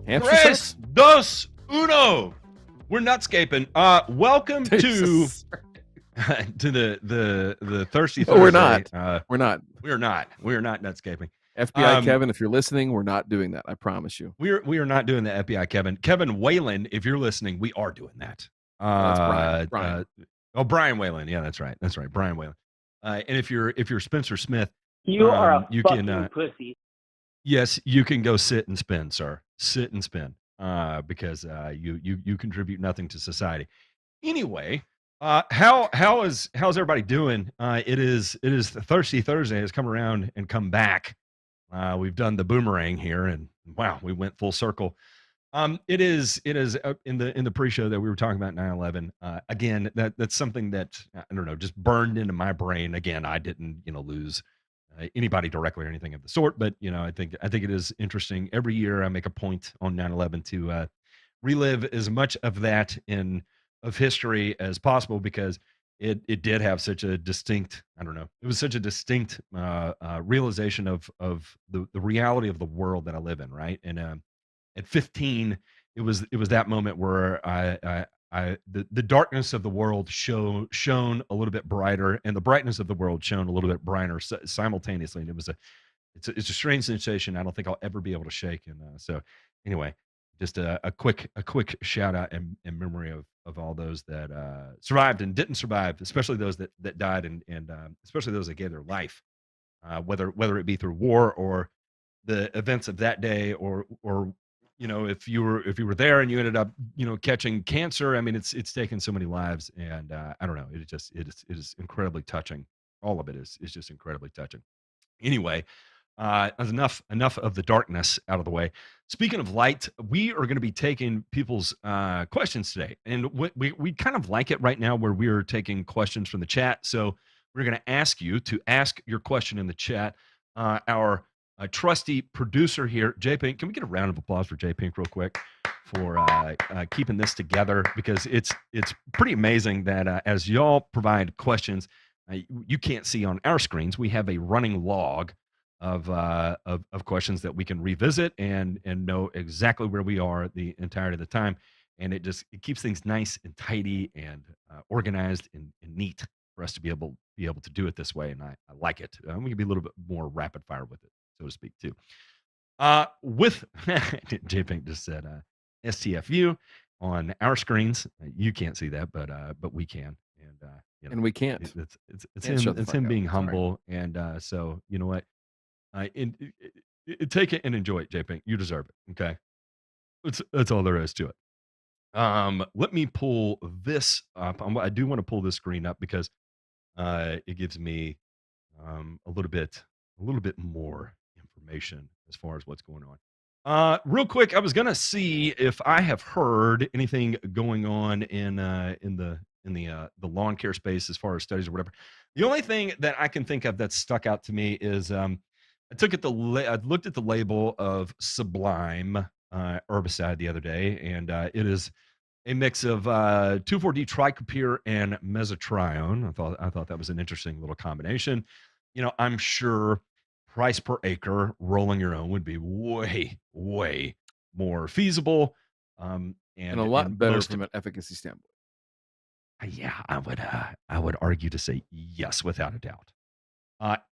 Hamster Tres, sex? dos, uno. We're nutscaping. Welcome to Jesus. to the Thirsty Thursday. No, we're not. We're not. We are not nutscaping. FBI Kevin, if you're listening, we're not doing that. I promise you. We are not doing the FBI Kevin. Kevin Whalen, if you're listening, we are doing that. That's Brian. Brian Whalen. Yeah, that's right. Brian Whalen. And if you're Spencer Smith, you are a you fucking can pussy. yes, you can go sit and spin, sir. Sit and spin. Because you contribute nothing to society. Anyway, how's everybody doing? It is the Thirsty Thursday has come around and come back. We've done the boomerang here, and wow, we went full circle. It is in the pre-show that we were talking about 9/11. Again, that's something that I don't know, just burned into my brain. Again, I didn't lose anybody directly or anything of the sort, but I think it is interesting. Every year, I make a point on 9/11 to relive as much of that of history as possible, because it did have such a distinct, I don't know, it was such a distinct realization of the reality of the world that I live in, right? And at 15, it was that moment where the darkness of the world shone a little bit brighter, and the brightness of the world shone a little bit brighter simultaneously, and it's a strange sensation I don't think I'll ever be able to shake. And so anyway, just a quick shout out and memory of all those that survived and didn't survive, especially those that died, and especially those that gave their life, whether it be through war or the events of that day, or if you were there and you ended up catching cancer. I mean, it's taken so many lives, and I don't know, it is incredibly touching. All of it is just incredibly touching. Anyway, enough of the darkness out of the way. Speaking of light, we are going to be taking people's questions today, and we kind of like it right now where we are taking questions from the chat. So we're going to ask you to ask your question in the chat. Our trusty producer here, J Pink. Can we get a round of applause for J Pink real quick for keeping this together? Because it's pretty amazing that as y'all provide questions, you can't see on our screens, we have a running log of questions that we can revisit and know exactly where we are the entirety of the time, and it keeps things nice and tidy and organized and neat for us to be able to do it this way, and I like it. We can be a little bit more rapid fire with it, so to speak, too. With J Pink just said STFU on our screens. You can't see that, but we can, and and we can't. It's him being humble, and so you know what. Take it and enjoy it, J Pink. You deserve it. Okay, that's all there is to it. Let me pull this up. I do want to pull this screen up because it gives me a little bit more information as far as what's going on. Real quick, I was gonna see if I have heard anything going on in the lawn care space as far as studies or whatever. The only thing that I can think of that stuck out to me is I looked at the label of Sublime herbicide the other day, and it is a mix of 2,4-D tricopyr and mesotrione. I thought that was an interesting little combination. I'm sure price per acre rolling your own would be way more feasible, and a lot better from an efficacy standpoint. Yeah, I would argue to say yes, without a doubt.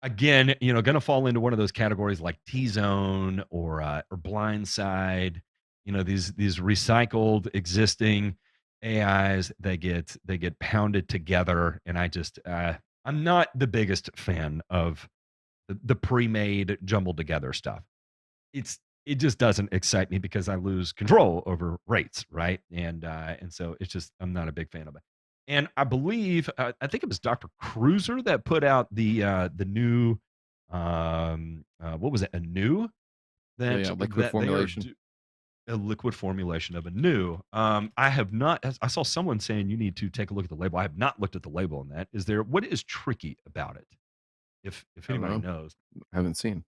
Again, going to fall into one of those categories like T-zone or Blindside. These recycled existing AIs, they get pounded together, and I'm not the biggest fan of the pre-made jumbled together stuff. It just doesn't excite me because I lose control over rates, right? And so it's just, I'm not a big fan of it. And I believe I think it was Dr. Cruiser that put out the new what was it? A new liquid formulation. A liquid formulation of a new. I have not. I saw someone saying you need to take a look at the label. I have not looked at the label on that. What is tricky about it? If anybody knows, I haven't seen.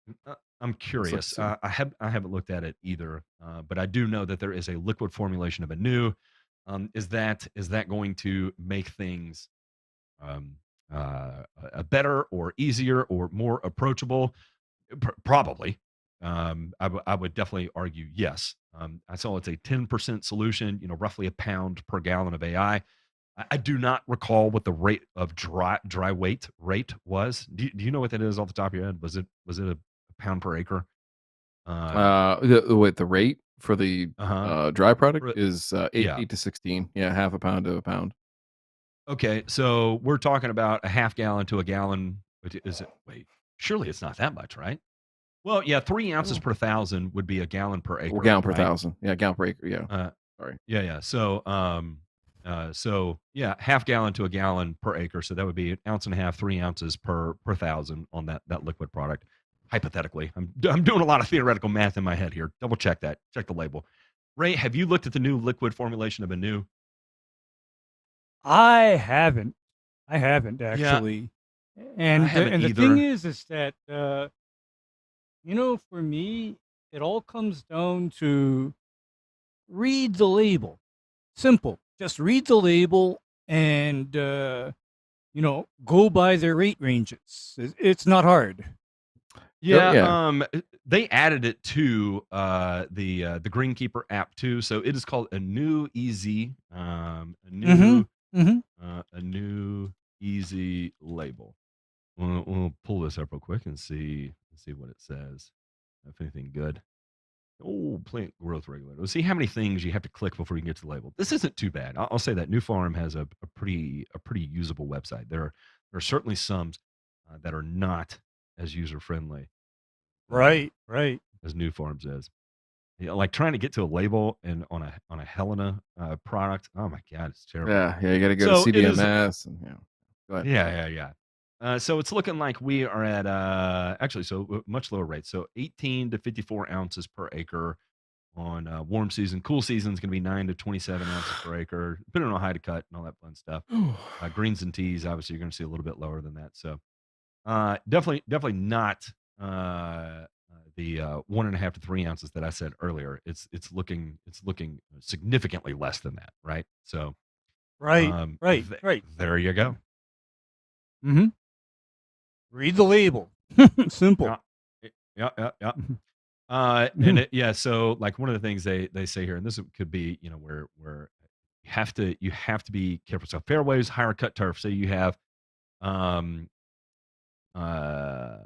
I'm curious. I haven't looked at it either, but I do know that there is a liquid formulation of a new. Is that going to make things better or easier or more approachable? Probably. I would definitely argue yes. I saw it's a 10% solution, roughly a pound per gallon of AI. I do not recall what the rate of dry weight rate was. Do you know what that is off the top of your head? Was it a pound per acre? Um, The rate for the, uh-huh. dry product Re- is, 8 Yeah. 8 to 16. Yeah, half a pound to a pound. Okay. So we're talking about a half gallon to a gallon. Is it? Wait, surely it's not that much, right? Well, yeah, 3 ounces Oh. per thousand would be a gallon per Well, acre, gallon per right? 1,000. Yeah, gallon per acre, yeah. Uh, Sorry. Yeah, yeah. So yeah, half gallon to a gallon per acre. So that would be an ounce and a half, 3 ounces per thousand on that liquid product. Hypothetically, I'm doing a lot of theoretical math in my head here. Double check that. Check the label. Ray, have you looked at the new liquid formulation of a new? I haven't. I haven't Yeah, actually. I And haven't and the thing either. is that for me, it all comes down to read the label. Simple. Just read the label and go by their rate ranges. It's not hard. Oh, Yeah, yeah. they added it to the Greenkeeper app too. So it is called a new easy, Mm-hmm. Mm-hmm. a new easy label. We'll pull this up real quick and see what it says. If anything good. Oh, plant growth regulator. Let's see how many things you have to click before you can get to the label. This isn't too bad. I'll say that New Farm has a pretty usable website. There are certainly some that are not as user friendly Right. Right. as New Farms is. Like trying to get to a label and on a Helena product. Oh my god, it's terrible. Yeah, yeah, you gotta go to So it is. CDMS and, yeah. Go ahead. Yeah, yeah, yeah. So it's looking like we are at actually much lower rates. So 18 to 54 ounces per acre on warm season. Cool season is going to be 9 to 27 ounces per acre, depending on how to cut and all that fun stuff. Greens and teas, obviously, you're going to see a little bit lower than that. So definitely not the 1.5 to 3 ounces that I said earlier. It's looking significantly less than that, right? So Right. Right. Right. there you go. Mm-hmm. Read the label. Simple. Yeah, yeah, yeah, yeah. And Mhm. yeah, so like one of the things they say here, and this could be, where you have to be careful. So fairways, higher cut turf. So you have, um, uh,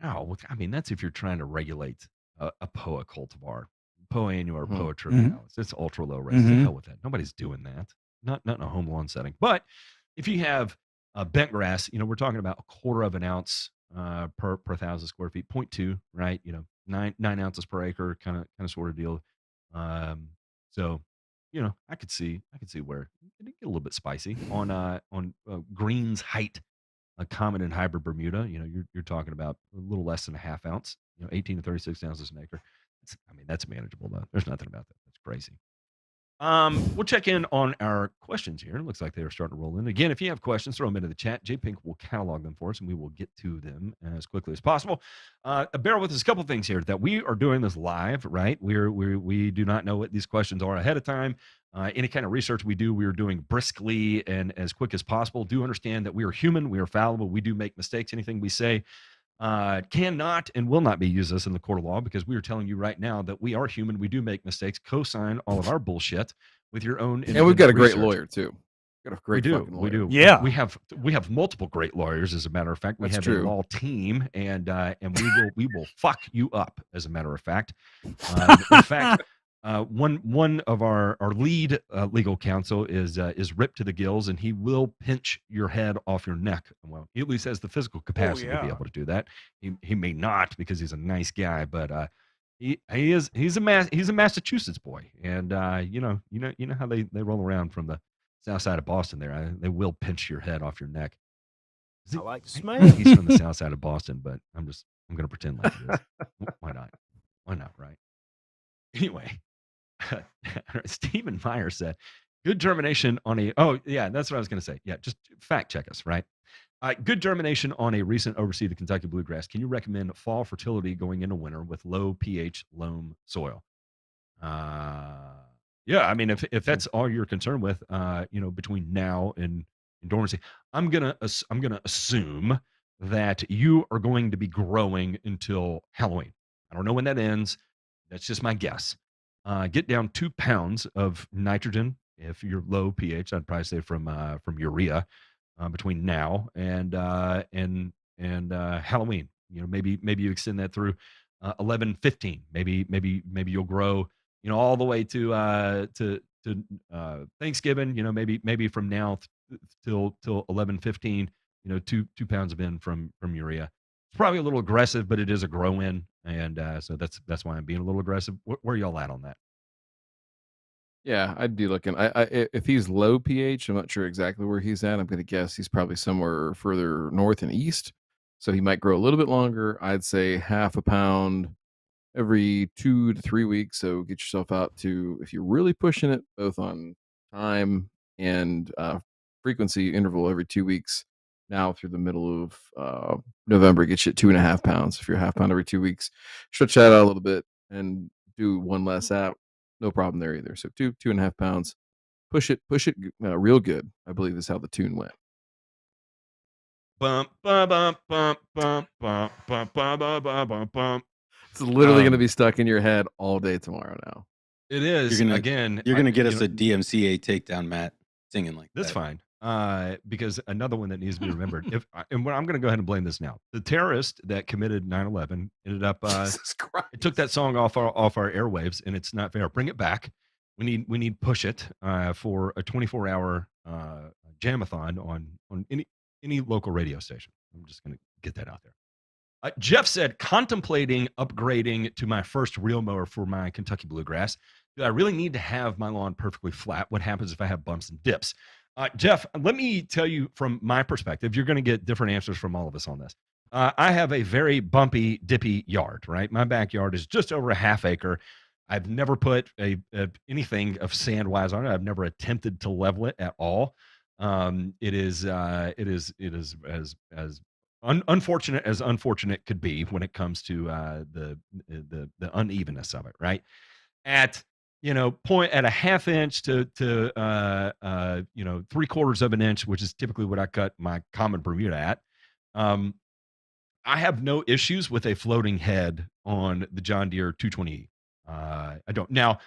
I mean, that's if you're trying to regulate a POA cultivar, POA annual or Mhm. POA Mhm. trivialis. It's ultra low rates. To Mhm. hell with that. Nobody's doing that. Not in a home lawn setting. But if you have bent grass, we're talking about a quarter of an ounce per 1,000 square feet, zero point 0.2, right? 9 ounces per acre, kind of sort of deal. Um, so, I could see where it get a little bit spicy on greens height, a common and hybrid Bermuda. You're talking about a little less than a half ounce. 18 to 36 ounces an acre. That's manageable though. There's nothing about that. That's crazy. We'll check in on our questions here. It looks like they are starting to roll in. Again, if you have questions, throw them into the chat. J Pink will catalog them for us, and we will get to them as quickly as possible. Bear with us a couple things here that we are doing this live, right? We do not know what these questions are ahead of time. Any kind of research we do, we are doing briskly and as quick as possible. Do understand that we are human, we are fallible, we do make mistakes. Anything we say cannot and will not be used as in the court of law, because we are telling you right now that we are human. We do make mistakes. Co-sign all of our bullshit with your own And we've got independent a great research. lawyer too. Got a We great do, fucking we lawyer. do. Yeah. We have multiple great lawyers. As a matter of fact, we That's have a true. law team, and we will fuck you up. As a matter of fact, in fact, one of our lead legal counsel is ripped to the gills, and he will pinch your head off your neck. Well, he at least has the physical Oh capacity to be yeah. able to do that. He may not, because he's a nice guy, but he's a Massachusetts boy, and you know how they roll around from the south side of Boston. There, they will pinch your head off your neck. I like to I think he's smash. from the south side of Boston, but I'm gonna pretend like he is. Why not? Why not? Right? Anyway, Stephen Meyer said, good germination on a, oh, yeah, that's what I was going to say. Yeah, just fact check us, right? Good germination on a recent overseeded Kentucky bluegrass. Can you recommend fall fertility going into winter with low pH loam soil? Uh, yeah, I mean, if that's all you're concerned with, between now and dormancy, I'm gonna assume that you are going to be growing until Halloween, I don't know when that ends. That's just my guess. Get down 2 pounds of nitrogen. If you're low pH, I'd probably say from urea between now and Halloween. Maybe you extend that through 11-15. Maybe you'll grow all the way to Thanksgiving. Maybe from now till 11-15. 2 pounds of in from urea. It's probably a little aggressive, but it is a grow in, and so that's why I'm being a little aggressive. Where are y'all at on that? Yeah, I'd be looking. If he's low pH, I'm not sure exactly where he's at. I'm going to guess he's probably somewhere further north and east, so he might grow a little bit longer. I'd say half a pound every 2 to 3 weeks. So get yourself out to, if you're really pushing it, both on time and frequency interval, every 2 weeks. Now through the middle of November, get you at 2.5 pounds. If you're a half pound every 2 weeks, stretch that out a little bit and do one less out. No problem there either. So 2.5 pounds. Push it real good. I believe is how the tune went. Bump, bump, bump, bump, bump, bump, bump, bump, bump, bump, bump. It's literally going to be stuck in your head all day tomorrow now. It is. You're Again, gonna get us a DMCA takedown, Matt, singing like that's that. fine. Because another one that needs to be remembered. I'm going to go ahead and blame this now. The terrorist that committed 9/11 ended up. Jesus Christ. It took that song off our airwaves, and it's not fair. Bring it back. We need push it for a 24-hour jamathon on any local radio station. I'm just going to get that out there. Jeff said, contemplating upgrading to my first reel mower for my Kentucky bluegrass. Do I really need to have my lawn perfectly flat? What happens if I have bumps and dips? Jeff, let me tell you from my perspective, you're going to get different answers from all of us on this. I have a very bumpy, dippy yard, right? My backyard is just over a half acre. I've never put anything of sand wise on it. I've never attempted to level it at all. It is as unfortunate as unfortunate could be when it comes to the unevenness of it, right? At point at a half inch to 3/4 of an inch, which is typically what I cut my common Bermuda at. I have no issues with a floating head on the John Deere 220E. I don't. Now,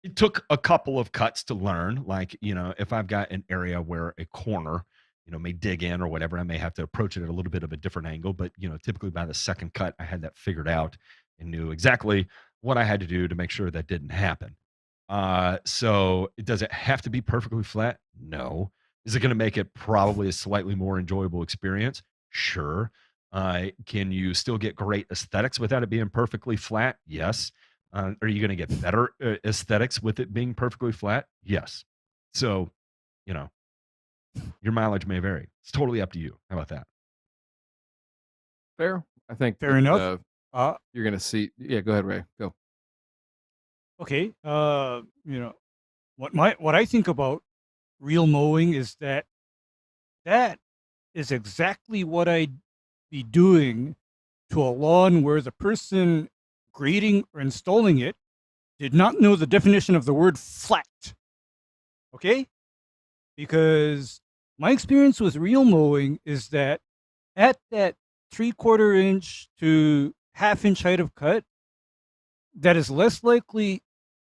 it took a couple of cuts to learn. Like, if I've got an area where a corner, may dig in or whatever, I may have to approach it at a little bit of a different angle. But, typically by the second cut, I had that figured out and knew exactly what I had to do to make sure that didn't happen. So does it have to be perfectly flat? No. Is it going to make it probably a slightly more enjoyable experience? Sure. Can you still get great aesthetics without it being perfectly flat? Yes. Are you going to get better aesthetics with it being perfectly flat? Yes. So, your mileage may vary. It's totally up to you. How about that? Fair. I think Fair enough. You're going to see. Yeah, go ahead, Ray. Go. Okay. What I think about real mowing is that is exactly what I'd be doing to a lawn where the person grading or installing it did not know the definition of the word flat. Okay? Because my experience with real mowing is that at that 3/4 inch to half inch height of cut, that is less likely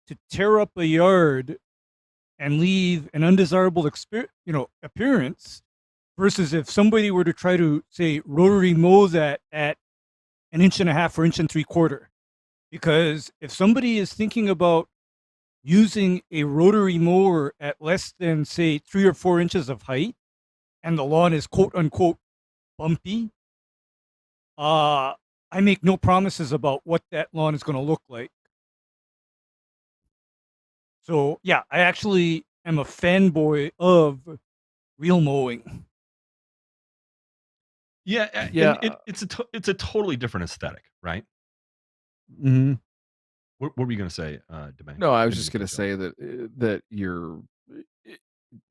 to tear up a yard and leave an undesirable appearance versus if somebody were to try to, say, rotary mow that at 1.5 or 1.75 inches. Because if somebody is thinking about using a rotary mower at less than, say, 3 or 4 inches of height, and the lawn is quote unquote bumpy, I make no promises about what that lawn is going to look like. So yeah, I actually am a fanboy of real mowing. Yeah, it's a totally different aesthetic, right? Mm-hmm. What were you going to say, Domain? No, I was just going to say that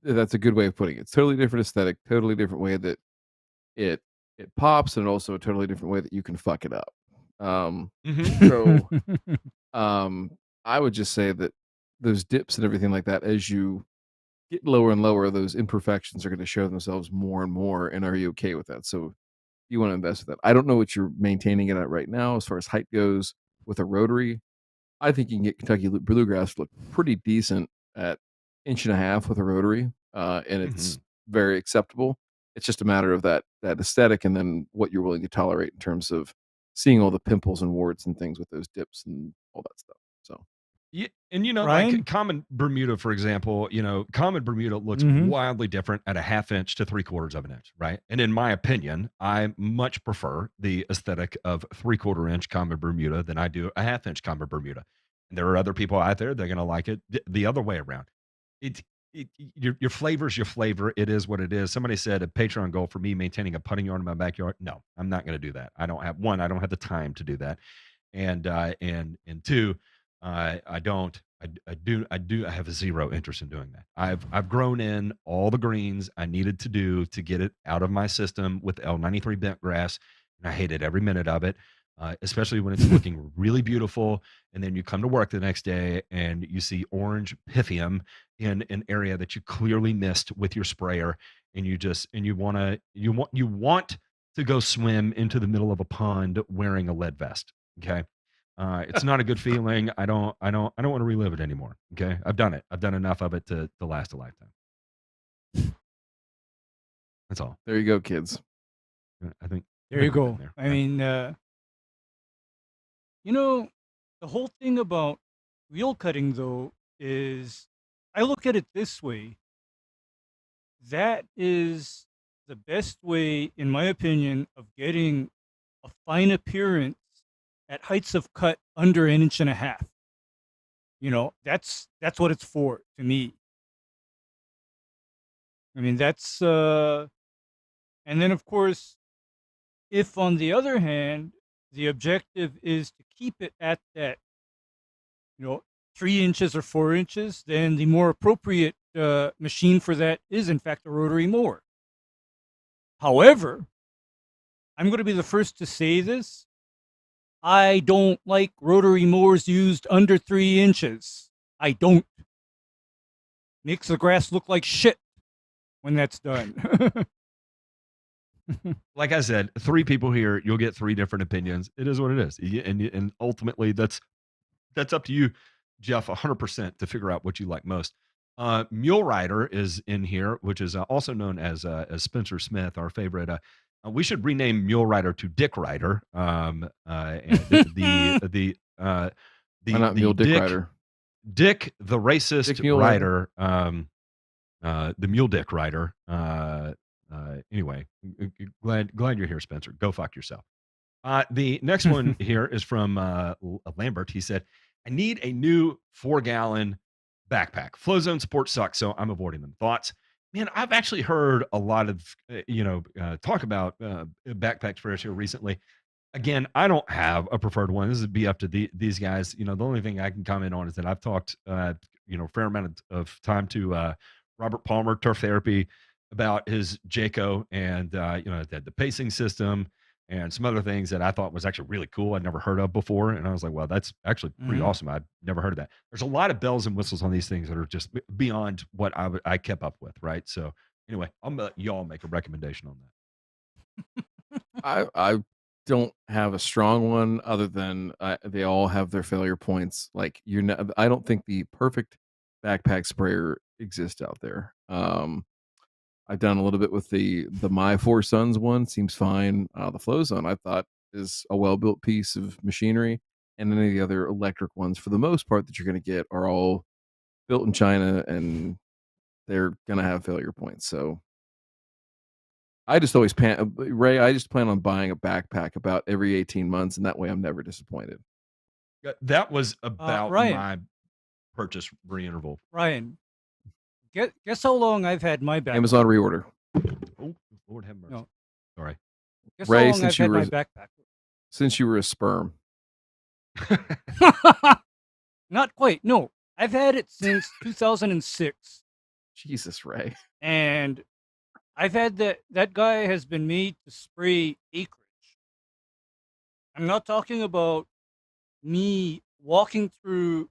that's a good way of putting it. It's totally different aesthetic, totally different way that it pops, and also a totally different way that you can fuck it up. So I would just say that those dips and everything like that, as you get lower and lower, those imperfections are going to show themselves more and more. And are you okay with that? So you want to invest with that. I don't know what you're maintaining it at right now as far as height goes. with a rotary. I think you can get Kentucky bluegrass to look pretty decent at inch and a half with a rotary, and it's Mhm. very acceptable. It's just a matter of that aesthetic and then what you're willing to tolerate in terms of seeing all the pimples and warts and things with those dips and all that stuff. So Yeah, and like Ryan? common Bermuda, for example, common Bermuda looks Mm-hmm. wildly different at a half inch to 3/4 of an inch, right? And in my opinion, I much prefer the aesthetic of 3/4 inch common Bermuda than I do a half inch common Bermuda. And there are other people out there, they're going to like it the other way around. It, your flavor's your flavor. It is what it is. Somebody said a Patreon goal for me maintaining a putting yard in my backyard. No, I'm not going to do that. I don't have one. I don't have the time to do that, and two, I have zero interest in doing that. I've grown in all the greens I needed to do to get it out of my system with L93 bent grass, and I hated every minute of it. Especially when it's looking really beautiful, and then you come to work the next day and you see orange pythium in an area that you clearly missed with your sprayer, and you want to go swim into the middle of a pond wearing a lead vest. Okay. It's not a good feeling. I don't want to relive it anymore. Okay. I've done it. I've done enough of it to last a lifetime. That's all. there you go, kids. I think I There you think we've been go. there. I Yeah. mean, you know, the whole thing about wheel cutting, though, is I look at it this way. That is the best way, in my opinion, of getting a fine appearance at heights of cut under an inch and a half. That's what it's for to me. I mean, and then of course, if on the other hand, the objective is to keep it at that, you know, 3 inches or 4 inches, then the more appropriate machine for that is, in fact, a rotary mower. However, I'm going to be the first to say this. I don't like rotary mowers used under 3 inches. I don't. Makes the grass look like shit when that's done. Like I said, three people here, you'll get three different opinions. It is what it is, and ultimately that's up to you, Jeff, 100% to figure out what you like most. Mule Rider is in here, which is also known as Spencer Smith, our favorite. We should rename Mule Rider to Dick Rider. And Why not the Mule Dick Rider? Dick the racist Dick Mule Rider. rider, the Mule Dick Rider. Anyway, glad you're here, Spencer. Go fuck yourself. The next one here is from Lambert. He said, I need a new 4-gallon backpack. Flow zone support sucks, so I'm avoiding them. Thoughts? Man, I've actually heard a lot of, talk about backpack sprayers here recently. Again, I don't have a preferred one. This would be up to these guys. The only thing I can comment on is that I've talked, a fair amount of time to Robert Palmer, Turf Therapy, about his Jayco and, the pacing system and some other things that I thought was actually really cool. I'd never heard of before. And I was like, well, that's actually pretty awesome. I've never heard of that. There's a lot of bells and whistles on these things that are just beyond what I kept up with. Right. So anyway, I'm gonna let y'all make a recommendation on that. I don't have a strong one other than they all have their failure points. Like I don't think the perfect backpack sprayer exists out there. I've done a little bit with the My Four Sons one, seems fine. The Flow Zone I thought is a well built piece of machinery, and any of the other electric ones, for the most part, that you're going to get are all built in China, and they're going to have failure points. So I just always Ray. I just plan on buying a backpack about every 18 months, and that way I'm never disappointed. That was about Ryan, my purchase re-interval. Ryan, guess how long I've had my backpack? Amazon reorder. Oh, Lord have mercy. No. Sorry. Guess Ray, how long I've had my backpack? Since you were a sperm. Not quite. No, I've had it since 2006. Jesus, Ray. And I've had that guy has been made to spray acreage. I'm not talking about me walking through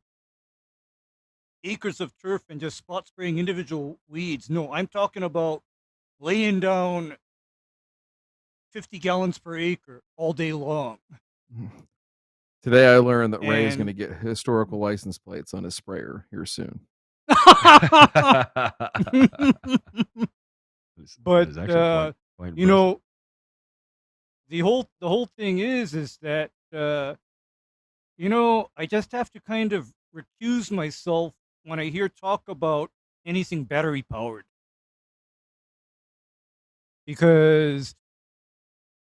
acres of turf and just spot spraying individual weeds. No, I'm talking about laying down 50 gallons per acre all day long. Today I learned that Ray is going to And get historical license plates on his sprayer here soon. That but is actually quite you impressive. know, the whole thing is that I just have to kind of recuse myself when I hear talk about anything battery powered, because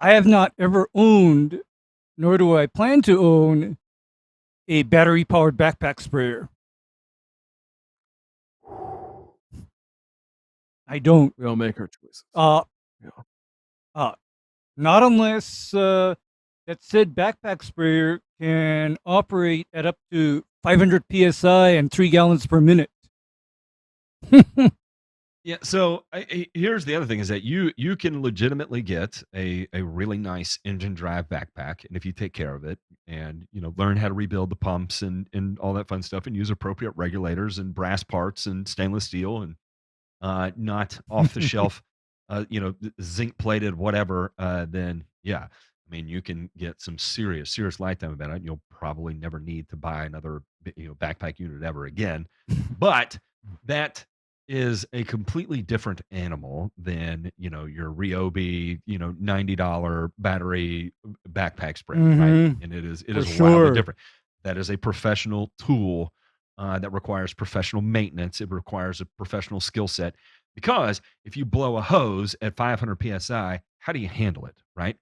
I have not ever owned, nor do I plan to own, a battery powered backpack sprayer. I don't. We all make our choices. Uh, Yeah. Not unless that said backpack sprayer can operate at up to 500 psi and 3 gallons per minute. Yeah. So here's the other thing: is that you can legitimately get a really nice engine drive backpack, and if you take care of it, and learn how to rebuild the pumps and all that fun stuff, and use appropriate regulators and brass parts and stainless steel and not off the shelf, zinc plated, whatever, then yeah, I mean, you can get some serious lifetime of it. And you'll probably never need to buy another, backpack unit ever again. But that is a completely different animal than, your Ryobi, $90 battery backpack sprayer, right? And it For is wildly sure. different. That is a professional tool that requires professional maintenance. It requires a professional skill set because if you blow a hose at 500 psi, how do you handle it, right?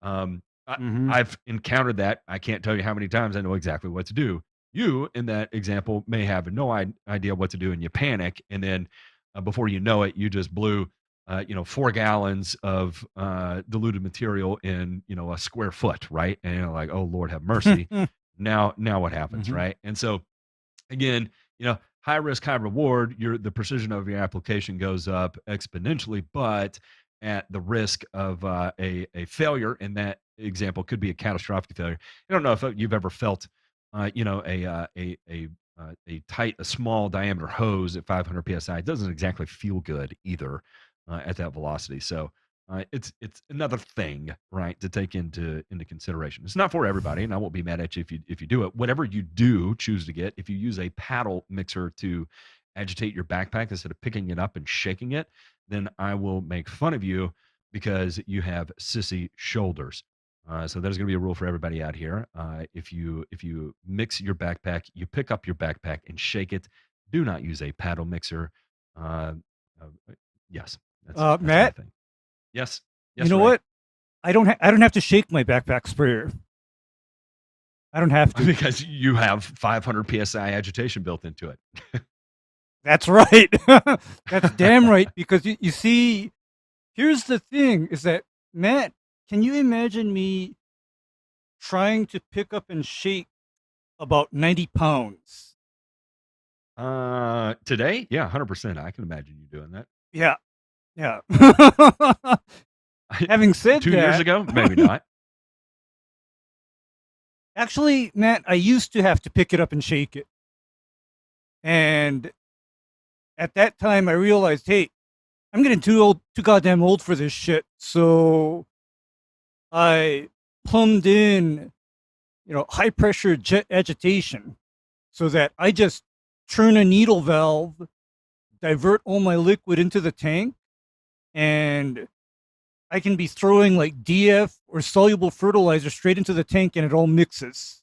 Um, I, Mm-hmm. I've encountered that. I can't tell you how many times I know exactly what to do. You, in that example, may have no idea what to do, and you panic, and then before you know it, you just blew, 4 gallons of diluted material in a square foot, right? And you're like, oh Lord, have mercy. Now what happens, Mm-hmm. right? And so again, high risk, high reward, the precision of your application goes up exponentially, but at the risk of a failure. In that example, could be a catastrophic failure. I don't know if you've ever felt, a small diameter hose at 500 psi. It doesn't exactly feel good either at that velocity. So it's another thing, right, to take into consideration. It's not for everybody, and I won't be mad at you if you do it. Whatever you do choose to get, if you use a paddle mixer to agitate your backpack instead of picking it up and shaking it, then I will make fun of you because you have sissy shoulders. So there's going to be a rule for everybody out here. If you mix your backpack, you pick up your backpack and shake it. Do not use a paddle mixer. Uh, yes, that's my Matt, thing. Yes. you Yes, know Ray. what? I don't have to shake my backpack sprayer. I don't have to. Because you have 500 psi agitation built into it. That's right. That's damn right. Because you see, here's the thing: is that, Matt, can you imagine me trying to pick up and shake about 90 pounds? Today, yeah, 100%. I can imagine you doing that. Yeah, yeah. Having said 2 years that, ago, maybe not. actually, Matt, I used to have to pick it up and shake it. And at that time, I realized, hey, I'm getting too goddamn old for this shit. So I plumbed in, high pressure jet agitation, so that I just turn a needle valve, divert all my liquid into the tank, and I can be throwing like DF or soluble fertilizer straight into the tank, and it all mixes.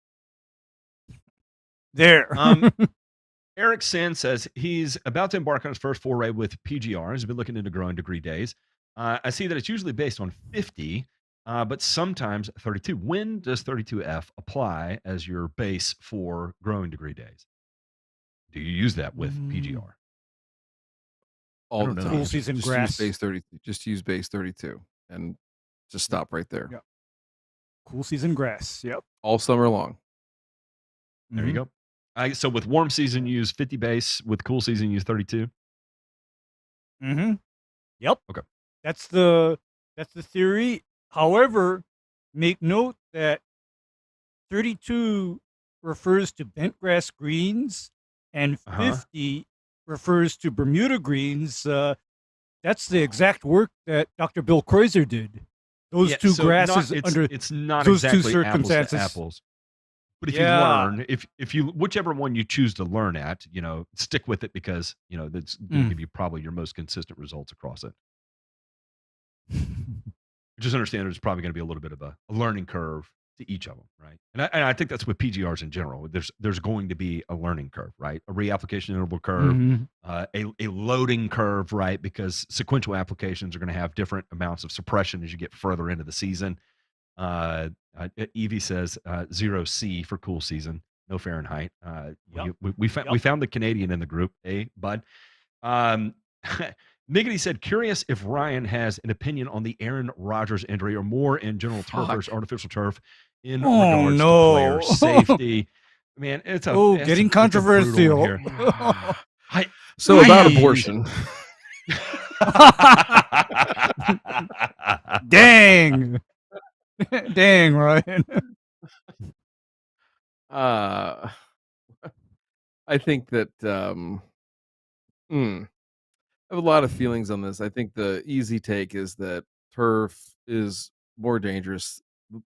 There. Eric Sin says he's about to embark on his first foray with PGR. He's been looking into growing degree days. I see that it's usually based on 50, but sometimes 32. When does 32F apply as your base for growing degree days? Do you use that with PGR? All don't the know. time. Cool season just grass. Use base 30. Just use base 32 and just stop right there. Yeah. Cool season grass. Yep. All summer long. There you go. So with warm season, you use 50 base. With cool season, you use 32. Mm-hmm. Yep. Okay. That's the theory. However, make note that 32 refers to bentgrass greens, and 50 refers to Bermuda greens. That's the exact work that Dr. Bill Kreuzer did. Those two grasses under it's not those two exactly apples to circumstances. apples. But if you Yeah. learn, if you whichever one you choose to learn at, stick with it because that's going to Mm. give you probably your most consistent results across it. Just understand there's probably going to be a little bit of a learning curve to each of them, right? And I think that's with PGRs in general. There's going to be a learning curve, right? A reapplication interval curve, Mhm. a loading curve, right? Because sequential applications are going to have different amounts of suppression as you get further into the season. Evie says 0 C for cool season, no Fahrenheit. Yep. We Yep. found the Canadian in the group, bud? Um, Miggity said, curious if Ryan has an opinion on the Aaron Rodgers injury or more in general turf versus Fuck. artificial turf in Oh regards to player no. safety. Man, Oh, getting it's a brutal one controversial. here. I So about I abortion. Dang. Dang, Ryan. uh, I think that I have a lot of feelings on this. I think the easy take is that turf is more dangerous.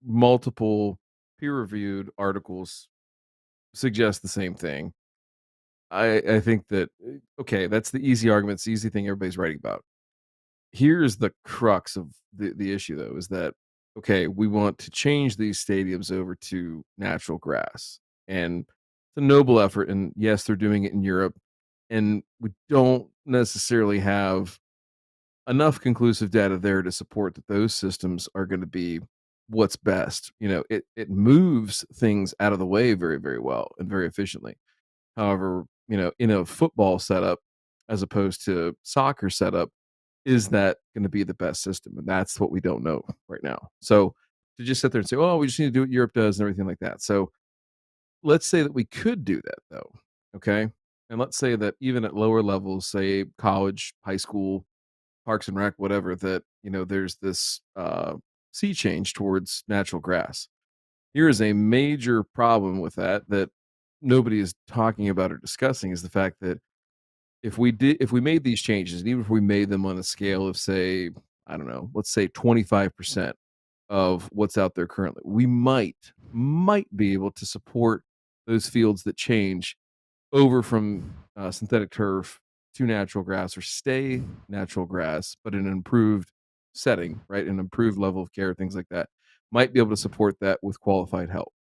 Multiple peer-reviewed articles suggest the same thing. I think that okay, that's the easy argument, it's the easy thing everybody's writing about. Here's the crux of the issue though, is that okay, we want to change these stadiums over to natural grass. And it's a noble effort. And yes, they're doing it in Europe. And we don't necessarily have enough conclusive data there to support that those systems are going to be what's best. It moves things out of the way very, very well and very efficiently. However, in a football setup as opposed to soccer setup, is that going to be the best system? And that's what we don't know right now. So to just sit there and say, "Oh, we just need to do what Europe does" and everything like that. So let's say that we could do that though. Okay. And let's say that even at lower levels, say college, high school, Parks and Rec, whatever, that, there's this sea change towards natural grass. Here is a major problem with that nobody is talking about or discussing is the fact that if we made these changes, and even if we made them on a scale of say, I don't know, let's say 25% of what's out there currently, we might be able to support those fields that change over from synthetic turf to natural grass or stay natural grass, but in an improved setting, right? An improved level of care, things like that, might be able to support that with qualified help.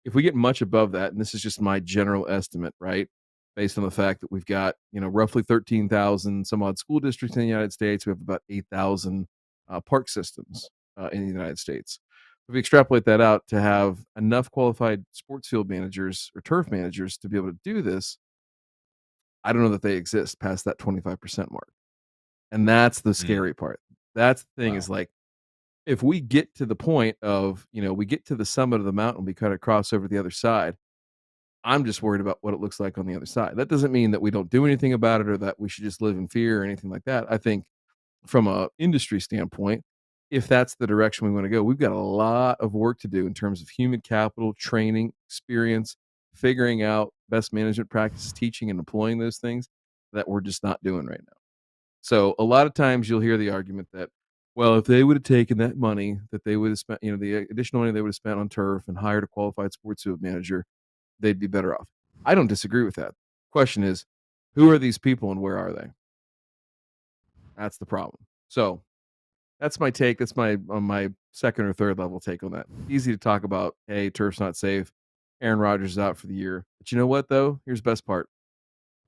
If we get much above that, and this is just my general estimate, right? Based on the fact that we've got, roughly 13,000 some odd school districts in the United States, we have about 8,000 park systems in the United States. If we extrapolate that out to have enough qualified sports field managers or turf managers to be able to do this, I don't know that they exist past that 25% mark. And that's the Mm, scary part. That's the thing is wow. like, if we get to the point of, we get to the summit of the mountain, we kind of cross over the other side. I'm just worried about what it looks like on the other side. That doesn't mean that we don't do anything about it or that we should just live in fear or anything like that. I think from a industry standpoint, if that's the direction we want to go, we've got a lot of work to do in terms of human capital, training, experience, figuring out best management practices, teaching and employing those things that we're just not doing right now. So a lot of times you'll hear the argument that, well, if they would have taken that money that they would have spent, the additional money they would have spent on turf and hired a qualified sports field manager, they'd be better off. I don't disagree with that. Question is, who are these people and where are they? That's the problem. So that's my take. That's my second or third level take on that. Easy to talk about. Hey, turf's not safe. Aaron Rodgers is out for the year. But you know what though? Here's the best part.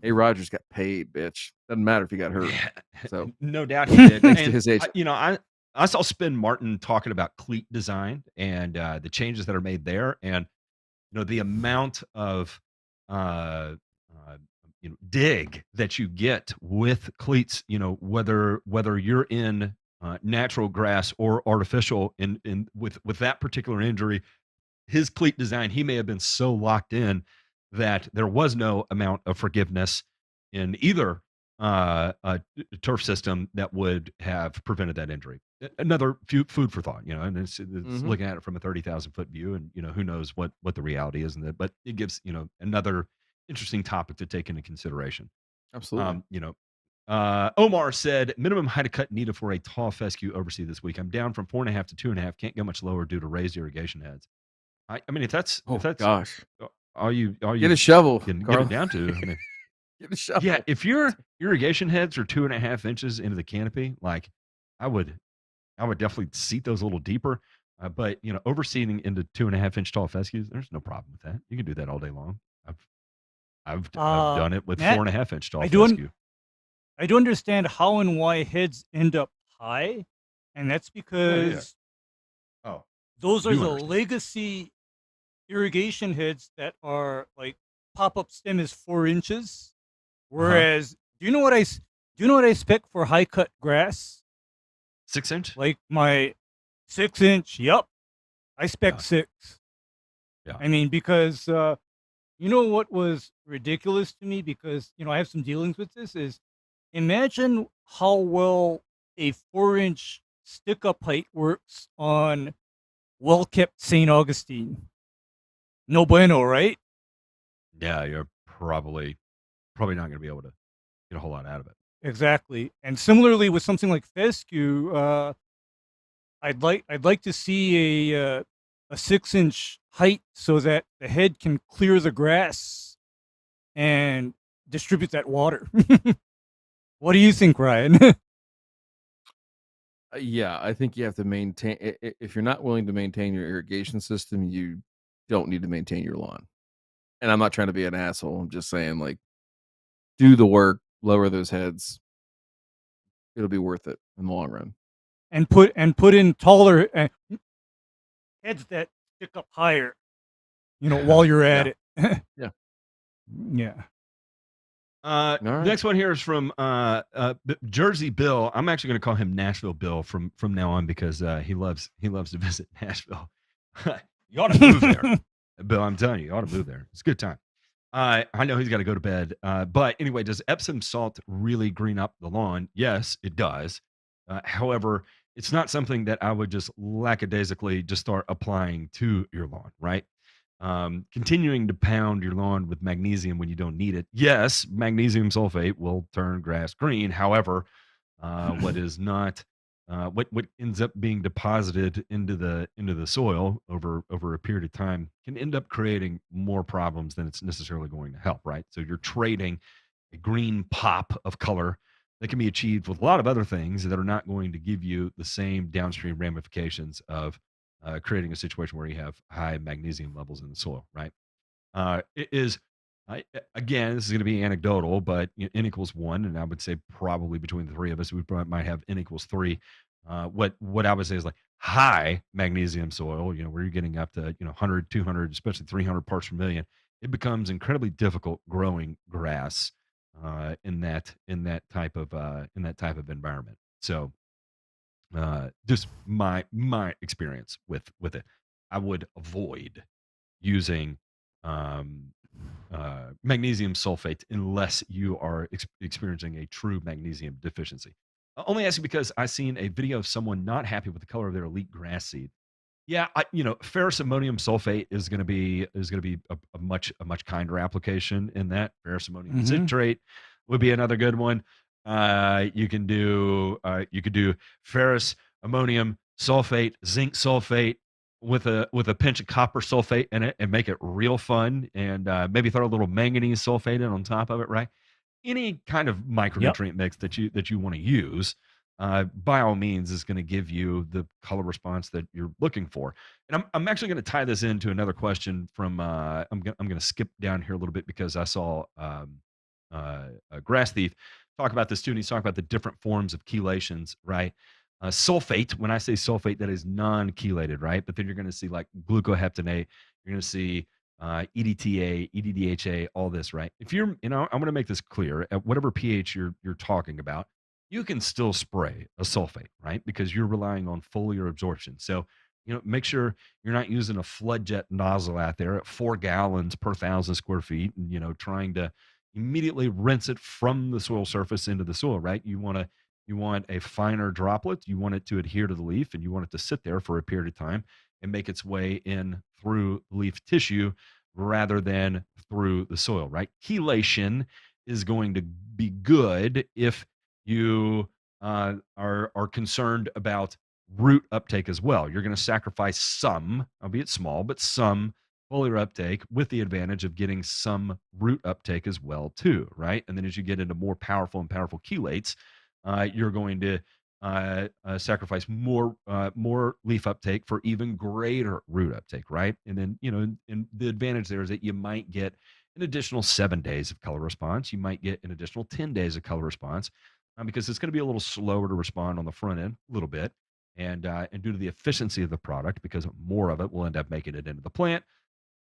Hey, Rodgers got paid, bitch. Doesn't matter if he got hurt. Yeah, So no doubt he did. thanks to And his agent. I saw Spin Martin talking about cleat design and the changes that are made there, and the amount of uh, uh, dig that you get with cleats. Whether you're in natural grass or artificial, in with that particular injury, his cleat design, he may have been so locked in that there was no amount of forgiveness in either turf system that would have prevented that injury. Another food for thought, and it's Mhm. looking at it from a 30,000 foot view, and who knows what the reality is in that, but it gives another interesting topic to take into consideration. Absolutely. Um, you know, Omar said minimum height of cut needed for a tall fescue oversee this week. I'm down from 4.5 to 2.5. Can't go much lower due to raised irrigation heads. I mean, if Oh that's gosh. all Get a you shovel, can get it Carl. down to, I mean, Get a yeah, shovel. if your irrigation heads are 2.5 inches into the canopy, like I would I would definitely seat those a little deeper. But overseeding into 2.5 inch tall fescues, there's no problem with that. You can do that all day long. I've I've Uh, done it with four Matt, and a half inch tall I do fescue. I do understand how and why heads end up high, and that's Yeah, yeah, yeah. because Oh, those are do the understand. legacy irrigation heads that are like pop up stem is 4 inches. Uh huh. Whereas, do you know what I spec for high cut grass? 6 inch. Like my 6 inch. Yup, I spec Yeah, 6. yeah. I mean, because you know what was ridiculous to me, because I have some dealings with this, is imagine how well a 4 inch stick up height works on well kept St. Augustine. No bueno, right? Yeah, you're probably not going to be able to get a whole lot out of it. Exactly. And similarly with something like fescue, I'd like to see a 6 inch height so that the head can clear the grass and distribute that water. What do you think, Ryan? Yeah, I think you have to maintain. If you're not willing to maintain your irrigation system, you don't need to maintain your lawn. And I'm not trying to be an asshole. I'm just saying, like, do the work, lower those heads. It'll be worth it in the long run. And put in taller heads that stick up higher. While you're at Yeah, it. yeah. Yeah. All The right. next one here is from Jersey Bill. I'm actually going to call him Nashville Bill from now on because he loves to visit Nashville. You ought to move there, Bill. I'm telling you, you ought to move there. It's a good time. I know he's got to go to bed. But anyway, does Epsom salt really green up the lawn? Yes, it does. However, it's not something that I would just lackadaisically just start applying to your lawn, right? Continuing to pound your lawn with magnesium when you don't need it. Yes, magnesium sulfate will turn grass green. However, what is not what ends up being deposited into the soil over a period of time can end up creating more problems than it's necessarily going to help, right? So you're trading a green pop of color that can be achieved with a lot of other things that are not going to give you the same downstream ramifications of creating a situation where you have high magnesium levels in the soil, right? It is again, this is going to be anecdotal, but n equals one, and I would say probably between the three of us, we probably might have n equals three. What I would say is like high magnesium soil, where you're getting up to 100, 200, especially 300 parts per million. It becomes incredibly difficult growing grass in that type of environment. So just my experience with it, I would avoid using um, magnesium sulfate unless you are experiencing a true magnesium deficiency. I only asking because I seen a video of someone not happy with the color of their elite grass seed. Yeah, ferrous ammonium sulfate is going to be a much kinder application in that. Ferrous ammonium Hmm. citrate would be another good one. You could do ferrous ammonium sulfate, zinc sulfate with a pinch of copper sulfate in it and make it real fun. And maybe throw a little manganese sulfate in on top of it, right? Any kind of Yep. micronutrient mix that you want to use, by all means, is going to give you the color response that you're looking for. And I'm actually going to tie this into another question from. I'm going to skip down here a little bit because I saw a grass thief talk about this too, and he's talking about the different forms of chelations, right? Sulfate. When I say sulfate, that is non-chelated, right? But then you're going to see like glucoheptanate. You're going to see EDTA, EDDHA, all this, right? If I'm going to make this clear. At whatever pH you're talking about, you can still spray a sulfate, right? Because you're relying on foliar absorption. So, make sure you're not using a flood jet nozzle out there at 4 gallons per 1,000 square feet, and trying to immediately rinse it from the soil surface into the soil, right? You want a finer droplet. You want it to adhere to the leaf, and you want it to sit there for a period of time and make its way in through leaf tissue rather than through the soil, right? Chelation is going to be good if you are concerned about root uptake as well. You're going to sacrifice some, albeit small, but some foliar uptake with the advantage of getting some root uptake as well too, right? And then as you get into more powerful and powerful chelates, you're going to sacrifice more leaf uptake for even greater root uptake, right? And then and the advantage there is that you might get an additional 7 days of color response. You might get an additional 10 days of color response because it's going to be a little slower to respond on the front end, a little bit, and due to the efficiency of the product, because more of it will end up making it into the plant,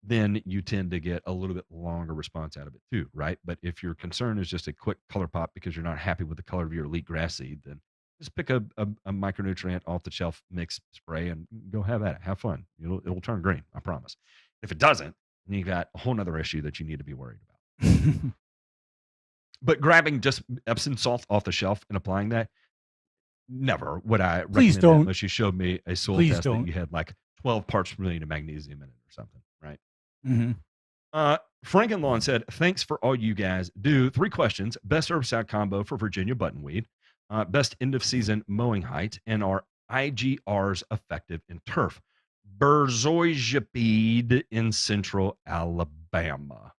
then you tend to get a little bit longer response out of it too, right? But if your concern is just a quick color pop because you're not happy with the color of your elite grass seed, then just pick a micronutrient off the shelf mix spray and go have at it. Have fun. It'll turn green, I promise. If it doesn't, then you got a whole nother issue that you need to be worried about. But grabbing just Epsom salt off the shelf and applying that, never would I Please recommend that don't. unless you showed me a soil Please test don't. that you had like 12 parts per million of magnesium in it or something, right? Mm-hmm. Frankenlawn said, thanks for all you guys do. 3 questions. Best herbicide combo for Virginia buttonweed, best end of season mowing height, and are IGRs effective in turf? Berzoyapede in central Alabama.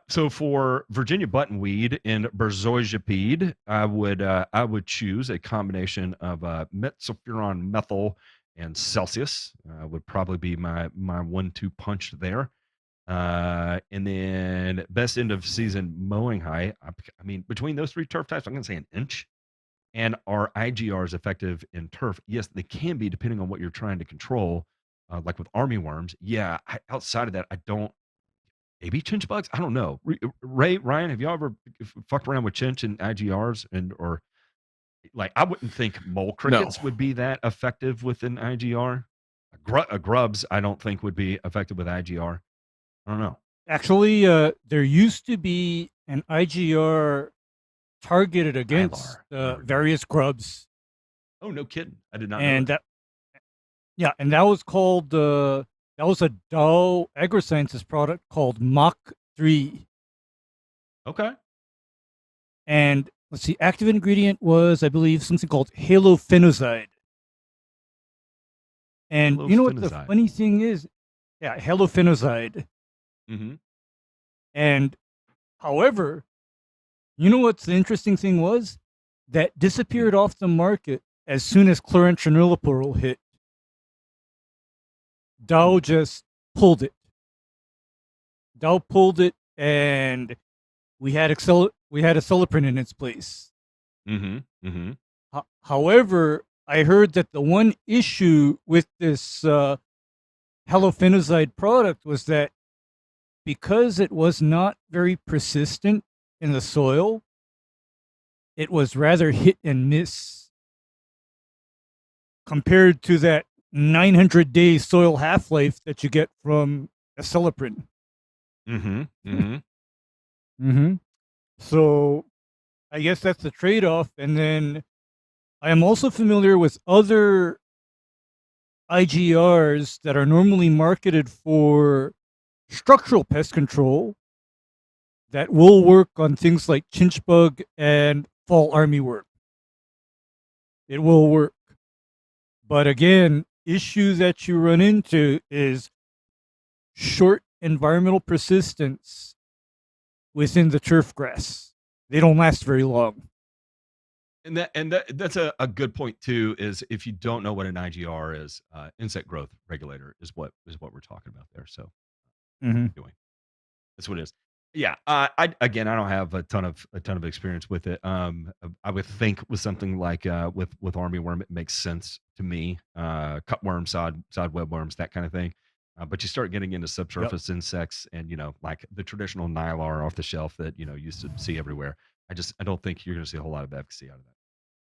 So for Virginia buttonweed and berzoyapede, I would choose a combination of metsulfuron methyl and Celsius. Would probably be my 1-2 punch there. And then best end of season mowing height. I mean, between those 3 turf types, I'm going to say an inch. And are IGRs effective in turf? Yes, they can be, depending on what you're trying to control. Like with armyworms. Yeah, outside of that, I don't. Maybe chinch bugs? I don't know. Ray, Ryan, have y'all ever fucked around with chinch and IGRs or like I wouldn't think mole crickets would be that effective with an IGR. Grubs, I don't think would be effective with IGR. I don't know. Actually, there used to be an IGR targeted against various grubs. Oh, no kidding! I did not. And that, yeah, and that was called that was a Dow AgriSciences product called Mach 3. Okay. And let's see, active ingredient was, I believe, something called halofenozide. And you know what the funny thing is? Yeah, halofenozide. Mm-hmm. And however, you know what's the interesting thing was? That disappeared off the market as soon as chlorantraniliprole hit. Dow just pulled it. Dow pulled it, and we had acelepryn in its place. Mm-hmm. Mm-hmm. However, I heard that the one issue with this halofenozide product was that because it was not very persistent in the soil, it was rather hit and miss compared to that 900-day soil half-life that you get from acelepryn. Mm-hmm. Mm-hmm. Mm-hmm. So I guess that's the trade-off. And then I am also familiar with other IGRs that are normally marketed for structural pest control that will work on things like chinch bug and fall armyworm. It will work. But again, issue that you run into is short environmental persistence within the turf grass. They don't last very long. And that's a good point too. Is if you don't know what an IGR is, insect growth regulator is what we're talking about there. So, doing that's what it is. Yeah. I don't have a ton of experience with it. I would think with something like with armyworm, it makes sense to me. Cutworm, sod webworms, that kind of thing. But you start getting into subsurface insects and like the traditional Nylar off the shelf that used to see everywhere. I don't think you're going to see a whole lot of efficacy out of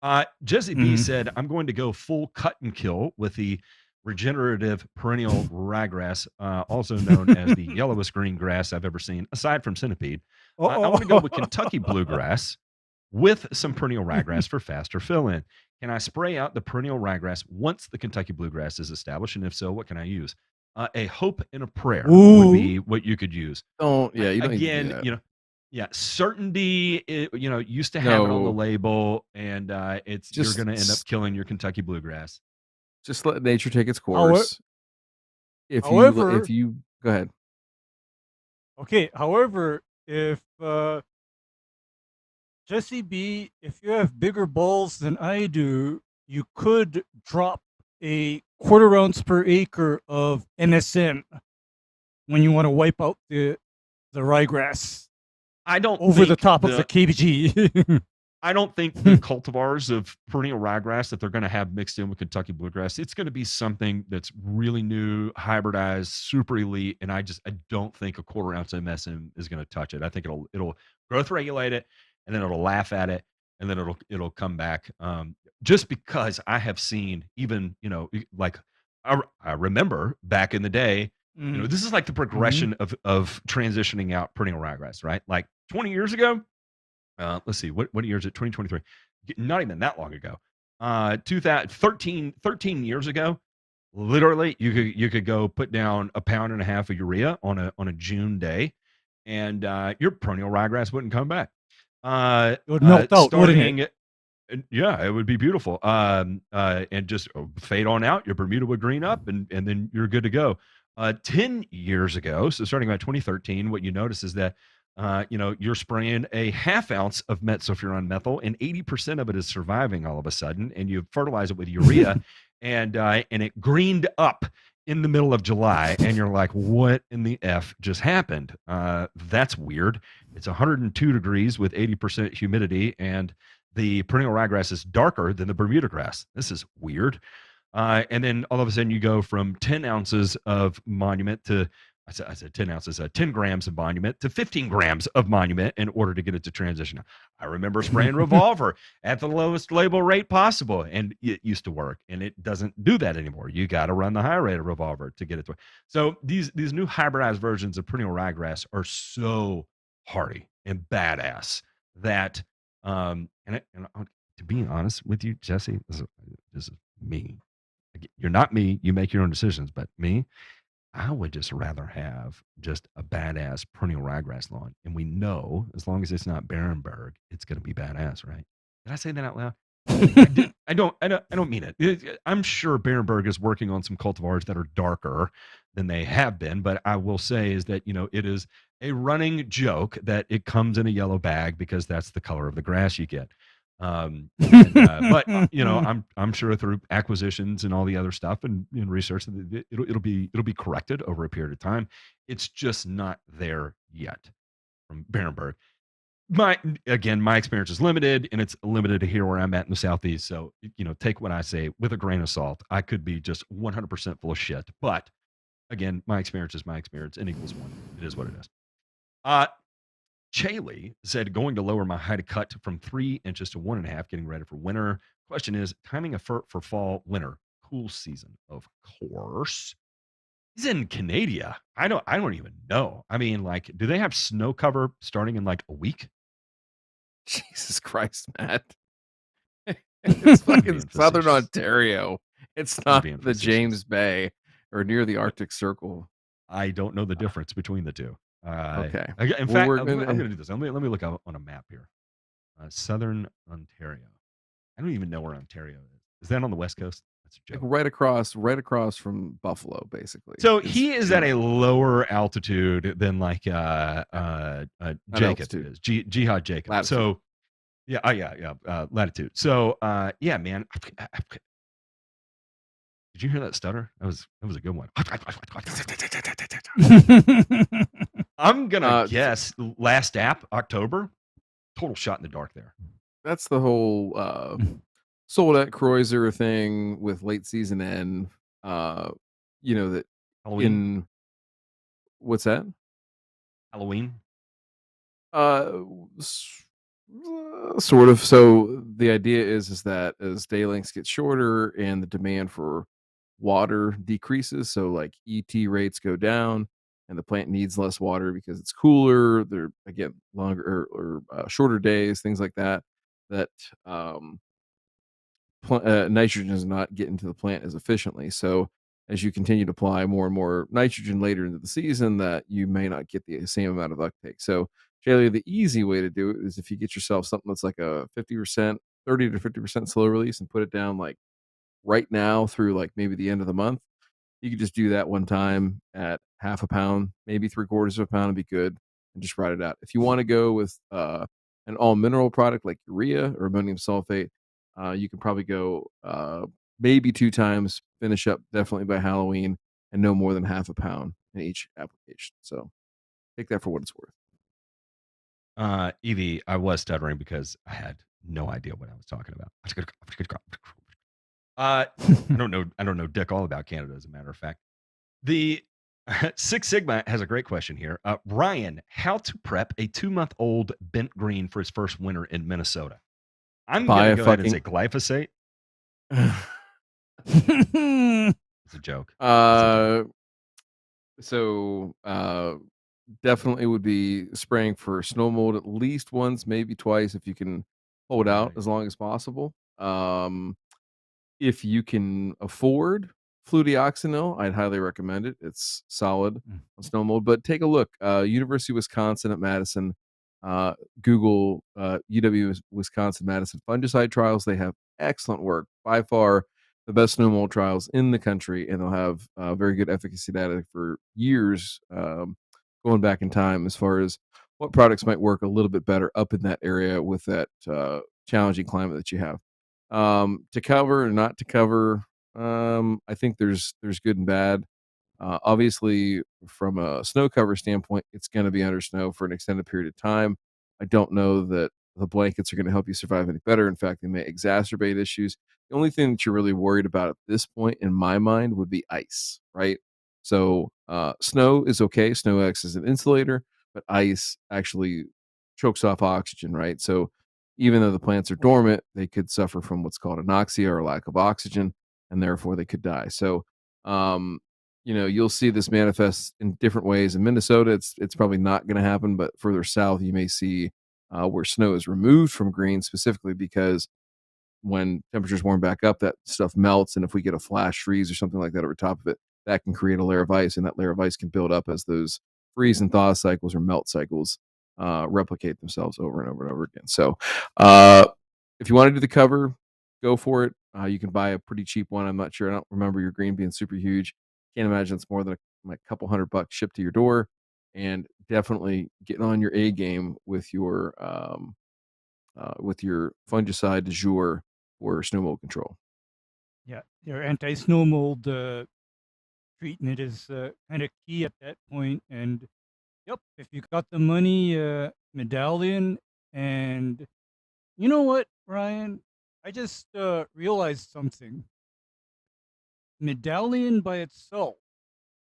that. Jesse B said, I'm going to go full cut and kill with the regenerative perennial ryegrass, also known as the yellowest green grass I've ever seen, aside from centipede. I want to go with Kentucky bluegrass with some perennial ryegrass for faster fill-in. Can I spray out the perennial ryegrass once the Kentucky bluegrass is established? And if so, what can I use? A hope and a prayer would be what you could use. You don't need to do that. Yeah, certainty, used to have it on the No, label, and you're just gonna end up killing your Kentucky bluegrass. just let nature take its However, course. If however, you go ahead. okay. However, if Jesse B, if you have bigger balls than I do, you could drop a quarter ounce per acre of NSN when you want to wipe out the ryegrass I don't over the think top of the the KBG. I don't think the cultivars of perennial ryegrass that they're going to have mixed in with Kentucky bluegrass, it's going to be something that's really new, hybridized, super elite, and I don't think a quarter ounce MSM is going to touch it. I think it'll growth regulate it, and then it'll laugh at it, and then it'll come back. Just because I have seen even like I remember back in the day, Mm-hmm. this is like the Mm-hmm. progression of transitioning out perennial ryegrass, right? Like 20 years ago, let's see, what year is it? 2023. Not even that long ago. 13 years ago, literally you could go put down a pound and a half of urea on a June day, and your perennial ryegrass wouldn't come back. It would melt out, wouldn't it? Starting Yeah, it would be beautiful. And just fade on out. Your Bermuda would green up, and then you're good to go. 10 years ago, so starting about 2013, what you notice is that you're spraying a half ounce of metsulfuron methyl, and 80% of it is surviving all of a sudden, and you fertilize it with urea, and it greened up in the middle of July, and you're like, what in the F just happened? That's weird. It's 102 degrees with 80% humidity, and the perennial ryegrass is darker than the Bermuda grass. This is weird. And then all of a sudden you go from 10 ounces of monument to, I said 10 ounces, 10 grams of monument to 15 grams of monument in order to get it to transition. I remember spraying revolver at the lowest label rate possible, and it used to work, and it doesn't do that anymore. You got to run the high rate of revolver to get it to work. So these new hybridized versions of perennial ryegrass are so hardy and badass that to be honest with you, Jesse, this is me. You're not me. You make your own decisions, but me, I would just rather have just a badass perennial ryegrass lawn. And we know as long as it's not Barenberg, it's going to be badass, right? Did I say that out loud? I did. I don't mean it. I'm sure Barenberg is working on some cultivars that are darker than they have been, but I will say is that it is a running joke that it comes in a yellow bag because that's the color of the grass you get. But I'm sure through acquisitions and all the other stuff and research that it'll be corrected over a period of time. It's just not there yet from Barenberg. My experience is limited, and it's limited to here where I'm at in the southeast. So take what I say with a grain of salt. I could be just 100% full of shit, but again, my experience is my experience. N equals one. It is what it is. Chaley said, going to lower my height of cut from 3 inches to 1.5, getting ready for winter. Question is timing a for fall, winter, cool season, of course. He's in Canada. I don't even know. I mean, like, do they have snow cover starting in like a week? Jesus Christ, Matt. It's I'm fucking being Southern facetious. Ontario. It's I'm not being the facetious. James Bay or near the Arctic Circle. I don't know the Uh, difference between the two. okay. In Well, fact, we're I'm gonna going to do this. Let me look on a map here. Southern Ontario. I don't even know where Ontario is. Is that on the West Coast? That's a like joke. right across from Buffalo, basically, So is he is at a Toronto lower altitude than like at Jacob altitude, is, Jihad Jacob. latitude. So yeah, latitude. So yeah, man. Did you hear that stutter? That was a good one. I'm gonna So guess last app October. Total shot in the dark there. that's the whole Soledad Kreuzer thing with late season N. Uh, that Halloween. in what's that? Halloween. Uh, s- Sort of. So the idea is that as day lengths get shorter and the demand for water decreases, so like ET rates go down, and the plant needs less water because it's cooler. They're again longer or shorter days, things like that. That um, nitrogen is not getting to the plant as efficiently. So as you continue to apply more and more nitrogen later into the season, that you may not get the same amount of uptake. So Shaylee, the easy way to do it is if you get yourself something that's like a 50%, 30 to 50% slow release and put it down like right now through like maybe the end of the month. You could just do that one time at half a pound, maybe three-quarters of a pound would be good, and just ride it out. If you wanna go with, an all-mineral product like urea or ammonium sulfate, you can probably go, maybe 2 times, finish up definitely by Halloween, and no more than half a pound in each application. So, take that for what it's worth. Evie, I was stuttering because I had no idea what I was talking about. I don't know dick all about Canada, as a matter of fact. The Six Sigma has a great question here. Ryan, how to prep a 2-month-old bent green for his first winter in Minnesota? I'm Buy gonna a go ahead and fucking say glyphosate. It's a joke. It's a joke. uh, so, definitely would be spraying for snow mold at least once, maybe twice if you can hold out Right. as long as possible. If you can afford fludeoxonil, I'd highly recommend it. It's solid Mm. on snow mold. But take a look. University of Wisconsin at Madison. Google UW Wisconsin Madison fungicide trials. They have excellent work. By far the best snow mold trials in the country, and they'll have very good efficacy data for years going back in time as far as what products might work a little bit better up in that area with that challenging climate that you have. To cover or not to cover, I think there's good and bad. Obviously, from a snow cover standpoint, it's going to be under snow for an extended period of time. I don't know that the blankets are going to help you survive any better. In fact, they may exacerbate issues. The only thing that you're really worried about at this point, in my mind, would be ice, right? So, snow is okay. Snow acts as an insulator, but ice actually chokes off oxygen, right? So, even though the plants are dormant, they could suffer from what's called anoxia or lack of oxygen, and therefore they could die. So, um, you'll see this manifest in different ways. In Minnesota, it's probably not going to happen, but further south, you may see where snow is removed from green, specifically because when temperatures warm back up, that stuff melts, and if we get a flash freeze or something like that over top of it, that can create a layer of ice, and that layer of ice can build up as those freeze and thaw cycles or melt cycles replicate themselves over and over and over again. So, uh, if you want to do the cover, go for it. You can buy a pretty cheap one. I'm not sure. I don't remember your green being super huge. Can't imagine it's more than like a couple $100 shipped to your door. And definitely getting on your A game with your fungicide du jour or snow mold control. Yeah, their anti-snow mold treatment is kind of key at that point. And yep, if you got the money, medallion. And you know what, Ryan? I just realized something. Medallion by itself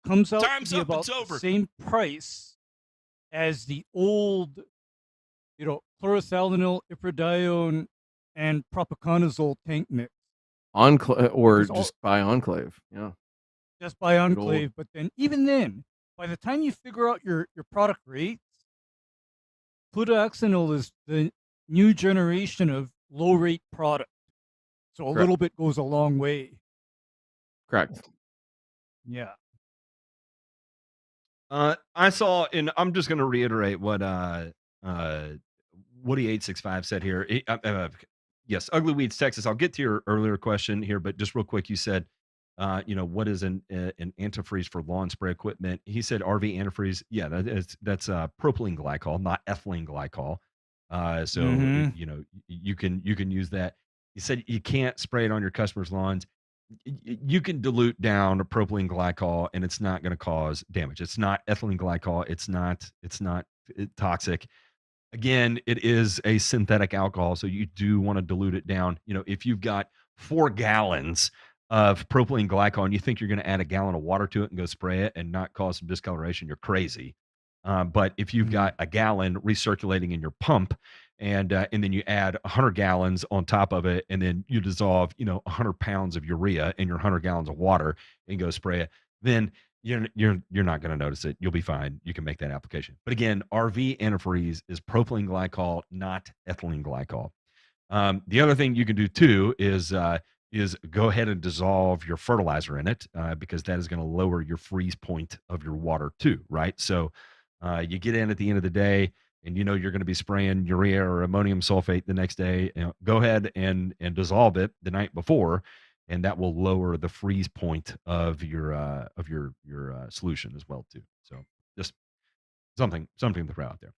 comes out to Time's be up. about It's the over. same price as the old, chlorothalonil, iprodione, and propiconazole tank mix. Or Because all just buy Enclave. Yeah. just by Good old. Enclave, but then even then, by the time you figure out your product rates, flutoxanil is the new generation of low rate product. So a Correct. little bit goes a long way. Correct. Yeah. I saw, and I'm just going to reiterate what Woody865 said here. Yes, Ugly Weeds, Texas. I'll get to your earlier question here, but just real quick, you said, what is an antifreeze for lawn spray equipment? He said RV antifreeze. Yeah, that's propylene glycol, not ethylene glycol. So Mm-hmm. you can use that. He said you can't spray it on your customers' lawns. You can dilute down a propylene glycol and it's not going to cause damage. It's not ethylene glycol. It's not toxic. Again, it is a synthetic alcohol, so you do want to dilute it down. If you've got 4 gallons of propylene glycol and you think you're going to add a gallon of water to it and go spray it and not cause some discoloration, you're crazy. But if you've Mm-hmm. got a gallon recirculating in your pump, and then you add 100 gallons on top of it, and then you dissolve 100 pounds of urea in your 100 gallons of water and go spray it, then you're not going to notice it. You'll be fine. You can make that application. But again, RV antifreeze is propylene glycol, not ethylene glycol. The other thing you can do too is go ahead and dissolve your fertilizer in it, because that is going to lower your freeze point of your water too, right? So you get in at the end of the day. and you know you're going to be spraying urea or ammonium sulfate the next day, go ahead and dissolve it the night before, and that will lower the freeze point of your solution as well too. So just something to throw out there.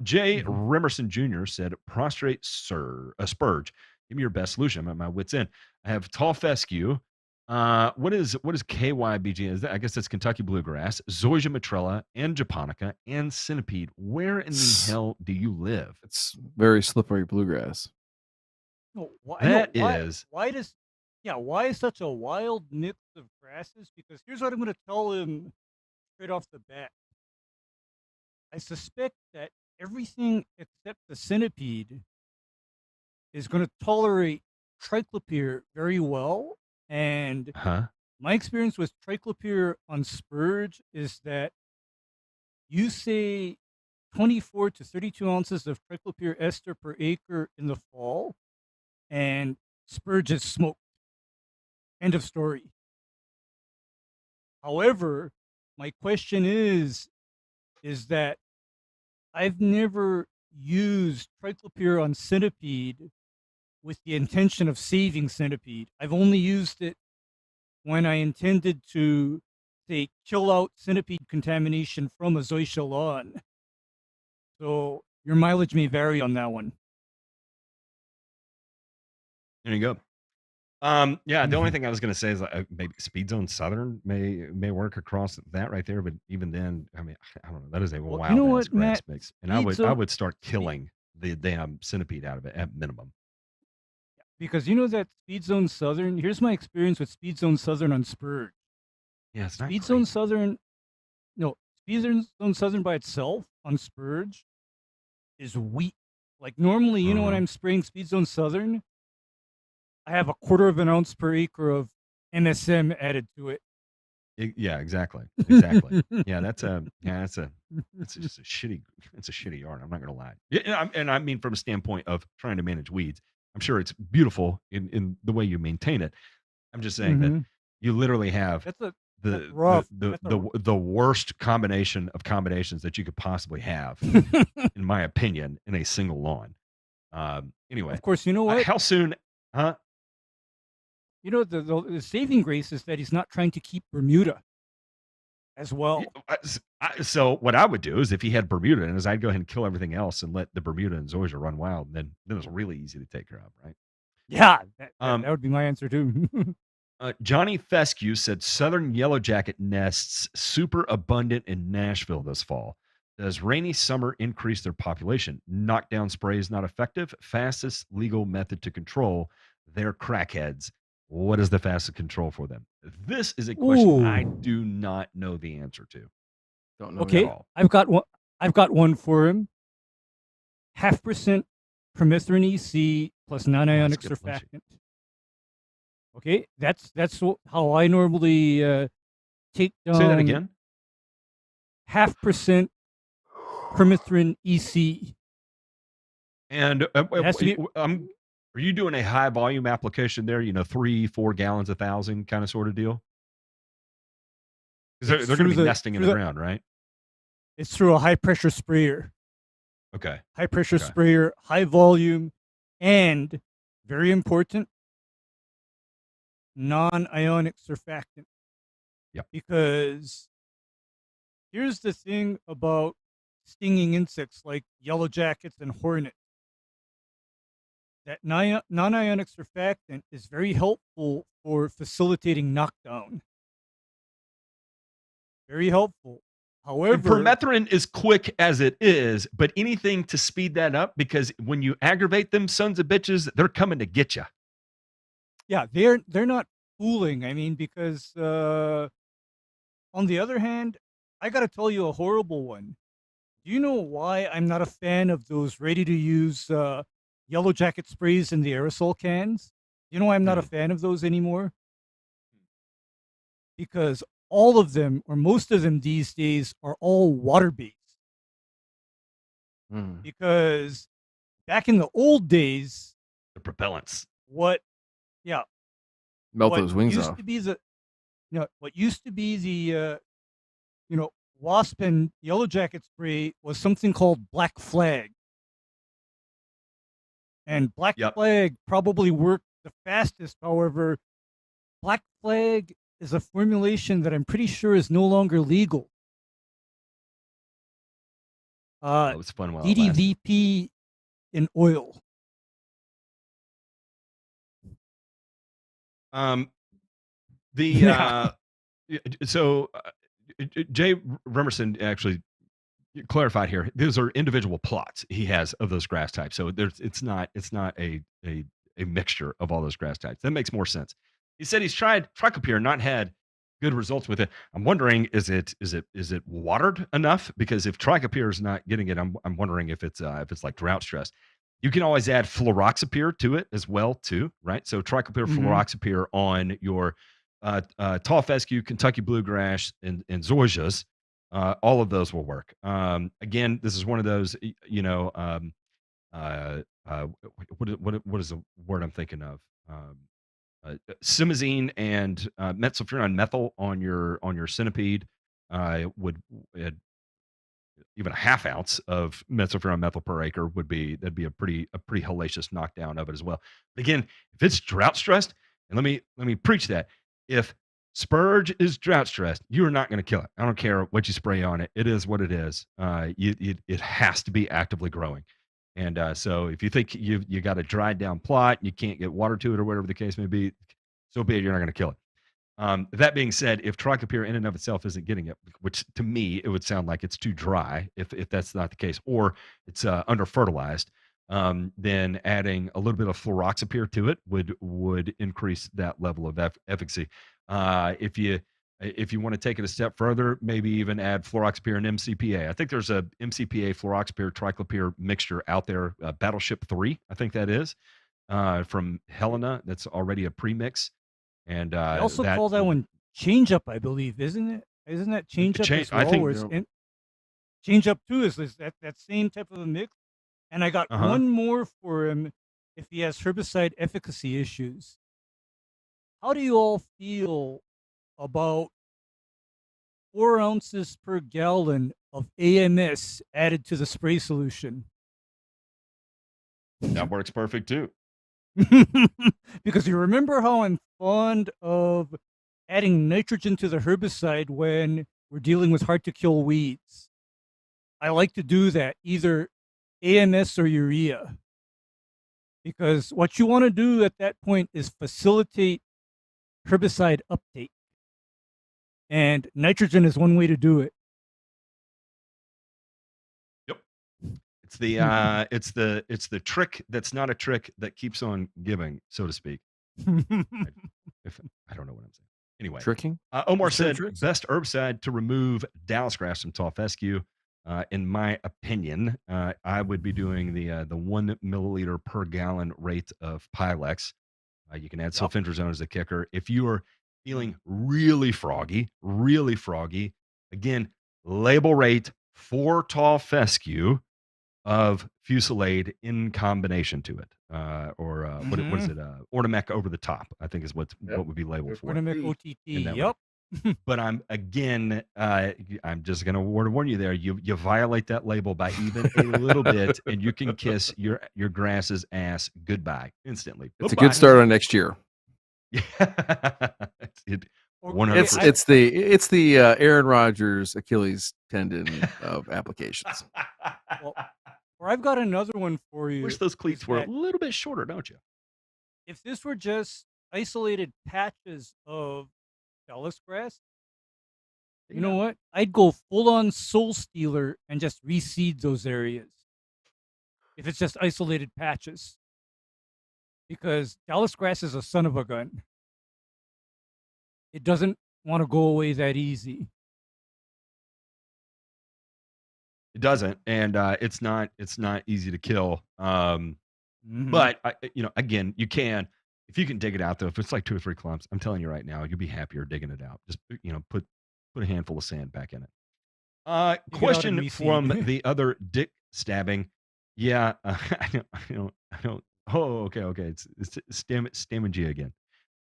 Jay Mhm. Rimerson Jr. said, prostrate spurge. Give me your best solution. I'm at my wits end. I have tall fescue. What is KYBG? I guess that's Kentucky bluegrass, Zoysia matrella, and japonica, and centipede. Where in the It's hell do you live? very slippery bluegrass. No, why? No, That why? is, Why does? Yeah, why is such a wild mix of grasses? Because here's what I'm going to tell him straight off the bat. I suspect that everything except the centipede is going to tolerate triclopyr very well. And huh? my experience with triclopyr on spurge is that you say 24 to 32 ounces of triclopyr ester per acre in the fall, and spurge is smoked. End of story. However, my question is that I've never used triclopyr on centipede with the intention of saving centipede. I've only used it when I intended to, say, kill out centipede contamination from a zoysia lawn. So your mileage may vary on that one. There you go. Yeah, the only thing I was going to say is maybe Speed Zone Southern may work across that right there, but even then, I mean, I don't know. That is a Well, you know wild ass what, grass Matt? mix, and I Speed would I zone, would start speed, killing the damn centipede out of it at minimum. because you know that Speed Zone Southern. Here's my experience with Speed Zone Southern on spurge. Yeah, it's not Speed Zone great. Southern, no, Speed Zone Southern by itself on spurge is weak. Like normally, you know, when Uh-huh. I'm spraying Speed Zone Southern, I have a quarter of an ounce per acre of MSM added to it. Yeah, exactly. That's just a shitty. It's a shitty yard. I'm not gonna lie. Yeah, and I mean from a standpoint of trying to manage weeds. I'm sure it's beautiful in the way you maintain it. I'm just saying that Mm-hmm. you literally have That's a that's the the rough. the That's a the the worst combination of combinations that you could possibly have, in my opinion, in a single lawn. Anyway, of course, you know what? how soon? Huh? You know the saving grace is that he's not trying to keep Bermuda as Yeah, well. so what I would do is if he had Bermuda, and is I'd go ahead and kill everything else and let the Bermuda and Zoysia run wild. And then it's really easy to take care of, right? Yeah, that Um, would be my answer too. Johnny Fescue said southern yellow jacket nests super abundant in Nashville this fall. Does rainy summer increase their population? Knockdown spray is not effective. Fastest legal method to control. They're crackheads. What is the fastest control for them? This is a question I Ooh. do not know the answer to Don't know at Okay, either. all. I've got one. I've got one for him. 0.5% permethrin EC plus Oh, that's a non-ionic good. Bless you. surfactant. Okay, that's how I normally take Say that down again. 0.5% permethrin EC. And It has to be. are you doing a high volume application there? 3-4 gallons a thousand kind of sort of deal? Because It's they're going through to be the nesting in through the the. ground, right? It's through a high pressure sprayer. Okay. High pressure Okay. sprayer, high volume, and very important, non-ionic surfactant. Yep. Because here's the thing about stinging insects like yellow jackets and hornet. That non-ionic surfactant is very helpful for facilitating knockdown. Very helpful. And However, permethrin is quick as it is, but anything to speed that up, because when you aggravate them sons of bitches, they're coming to get you. yeah, they're not fooling. I mean, because on the other hand, I got to tell you a horrible one. Do you know why I'm not a fan of those ready-to-use yellow jacket sprays in the aerosol cans? You know why I'm not a Hmm. fan of those anymore? Because all of them, or most of them these days, are all water-based. Mm. Because back in the old days, The propellants. what, yeah, Melt what those wings used off. to be the, what used to be the, wasp and yellow jacket spray was something called black flag. And black Yep. flag probably worked the fastest. However, black flag is a formulation that I'm pretty sure is no longer legal. Well, it was fun while it lasted. DDVP in oil. The Yeah. so Jay Remerson actually clarified here. Those are individual plots he has of those grass types. So it's not a mixture of all those grass types. That makes more sense. He said he's tried Triclopyr, not had good results with it. I'm wondering, is it watered enough? Because if Triclopyr is not getting it, I'm wondering if it's like drought stress. You can always add fluroxapyr to it as well, too, right? So Triclopyr, Mhm. fluroxapyr on your tall fescue, Kentucky bluegrass, and zoysias. All of those will work. Again, this is one of those, uh, uh, what is the word I'm thinking of? Simazine and methylfuran methyl on your centipede would uh, even a half ounce of methylfuran methyl per acre that'd be a pretty hellacious knockdown of it as well. But again, if it's drought stressed, and let me preach that, if spurge is drought stressed, you are not going to kill it. I don't care what you spray on it. It is what it is. It has to be actively growing. And so if you think you got a dried down plot, you can't get water to it or whatever the case may be, so be it. You're not going to kill it. That being said, if Triclopyr in and of itself isn't getting it, which to me it would sound like it's too dry, if that's not the case, or it's under fertilized, then adding a little bit of fluroxapyr to it would increase that level of efficacy. If you want to take it a step further, maybe even add fluroxapyr and MCPA. I think there's a MCPA fluroxapyr triclopyr mixture out there, Battleship 3, I think that is, from Helena. That's already a premix, and They also that call that one change up, I believe, isn't it? Isn't that change up change. as I well? think Where it's change up too is that same type of a mix. And I got uh-huh. one more for him if he has herbicide efficacy issues. How do you all feel about 4 ounces per gallon of AMS added to the spray solution? That works perfect too. Because you remember how I'm fond of adding nitrogen to the herbicide when we're dealing with hard to kill weeds. I like to do that, either AMS or urea, because what you want to do at that point is facilitate herbicide uptake. And nitrogen is one way to do it. Yep. It's the trick that's not a trick that keeps on giving, so to speak. I, if I don't know what I'm saying. Anyway, Tricking? Omar Just turn said tricks? best herbicide to remove Dallas grass from tall fescue. In my opinion, I would be doing the 1 milliliter per gallon rate of Pylex. You can add Yep. sulfentrazone as a kicker. If you are feeling really froggy, again, label rate for tall fescue of Fusilade in combination to it, or what is Mm-hmm. it? Ornamec over the top, I think is Yep. what would be labeled for it Ornament OT. OTT. in that way. Yep. But I'm just going to warn you there. You violate that label by even a little bit, and you can kiss your grass's ass goodbye instantly. Bye It's a good bye. start on next year. Yeah, it Okay, It's 100%. it's the Aaron Rodgers Achilles tendon of applications. well, or I've got another one for Wish you. those Is cleats were a that little bit shorter, don't you? if this were just isolated patches of Dallas grass, you know Yeah. what? I'd go full on soul stealer and just reseed those areas. If it's just isolated patches, because Dallas grass is a son of a gun. It doesn't want to go away that easy. It doesn't, and it's not easy to kill. Mm-hmm. But again, you can if you can dig it out though. If it's like 2 or 3 clumps, I'm telling you right now, you'll be happier digging it out. Just put a handful of sand back in it. Dig it out and Question from reseed. the other dick stabbing. Yeah, I don't. Oh, okay. It's Stamage again.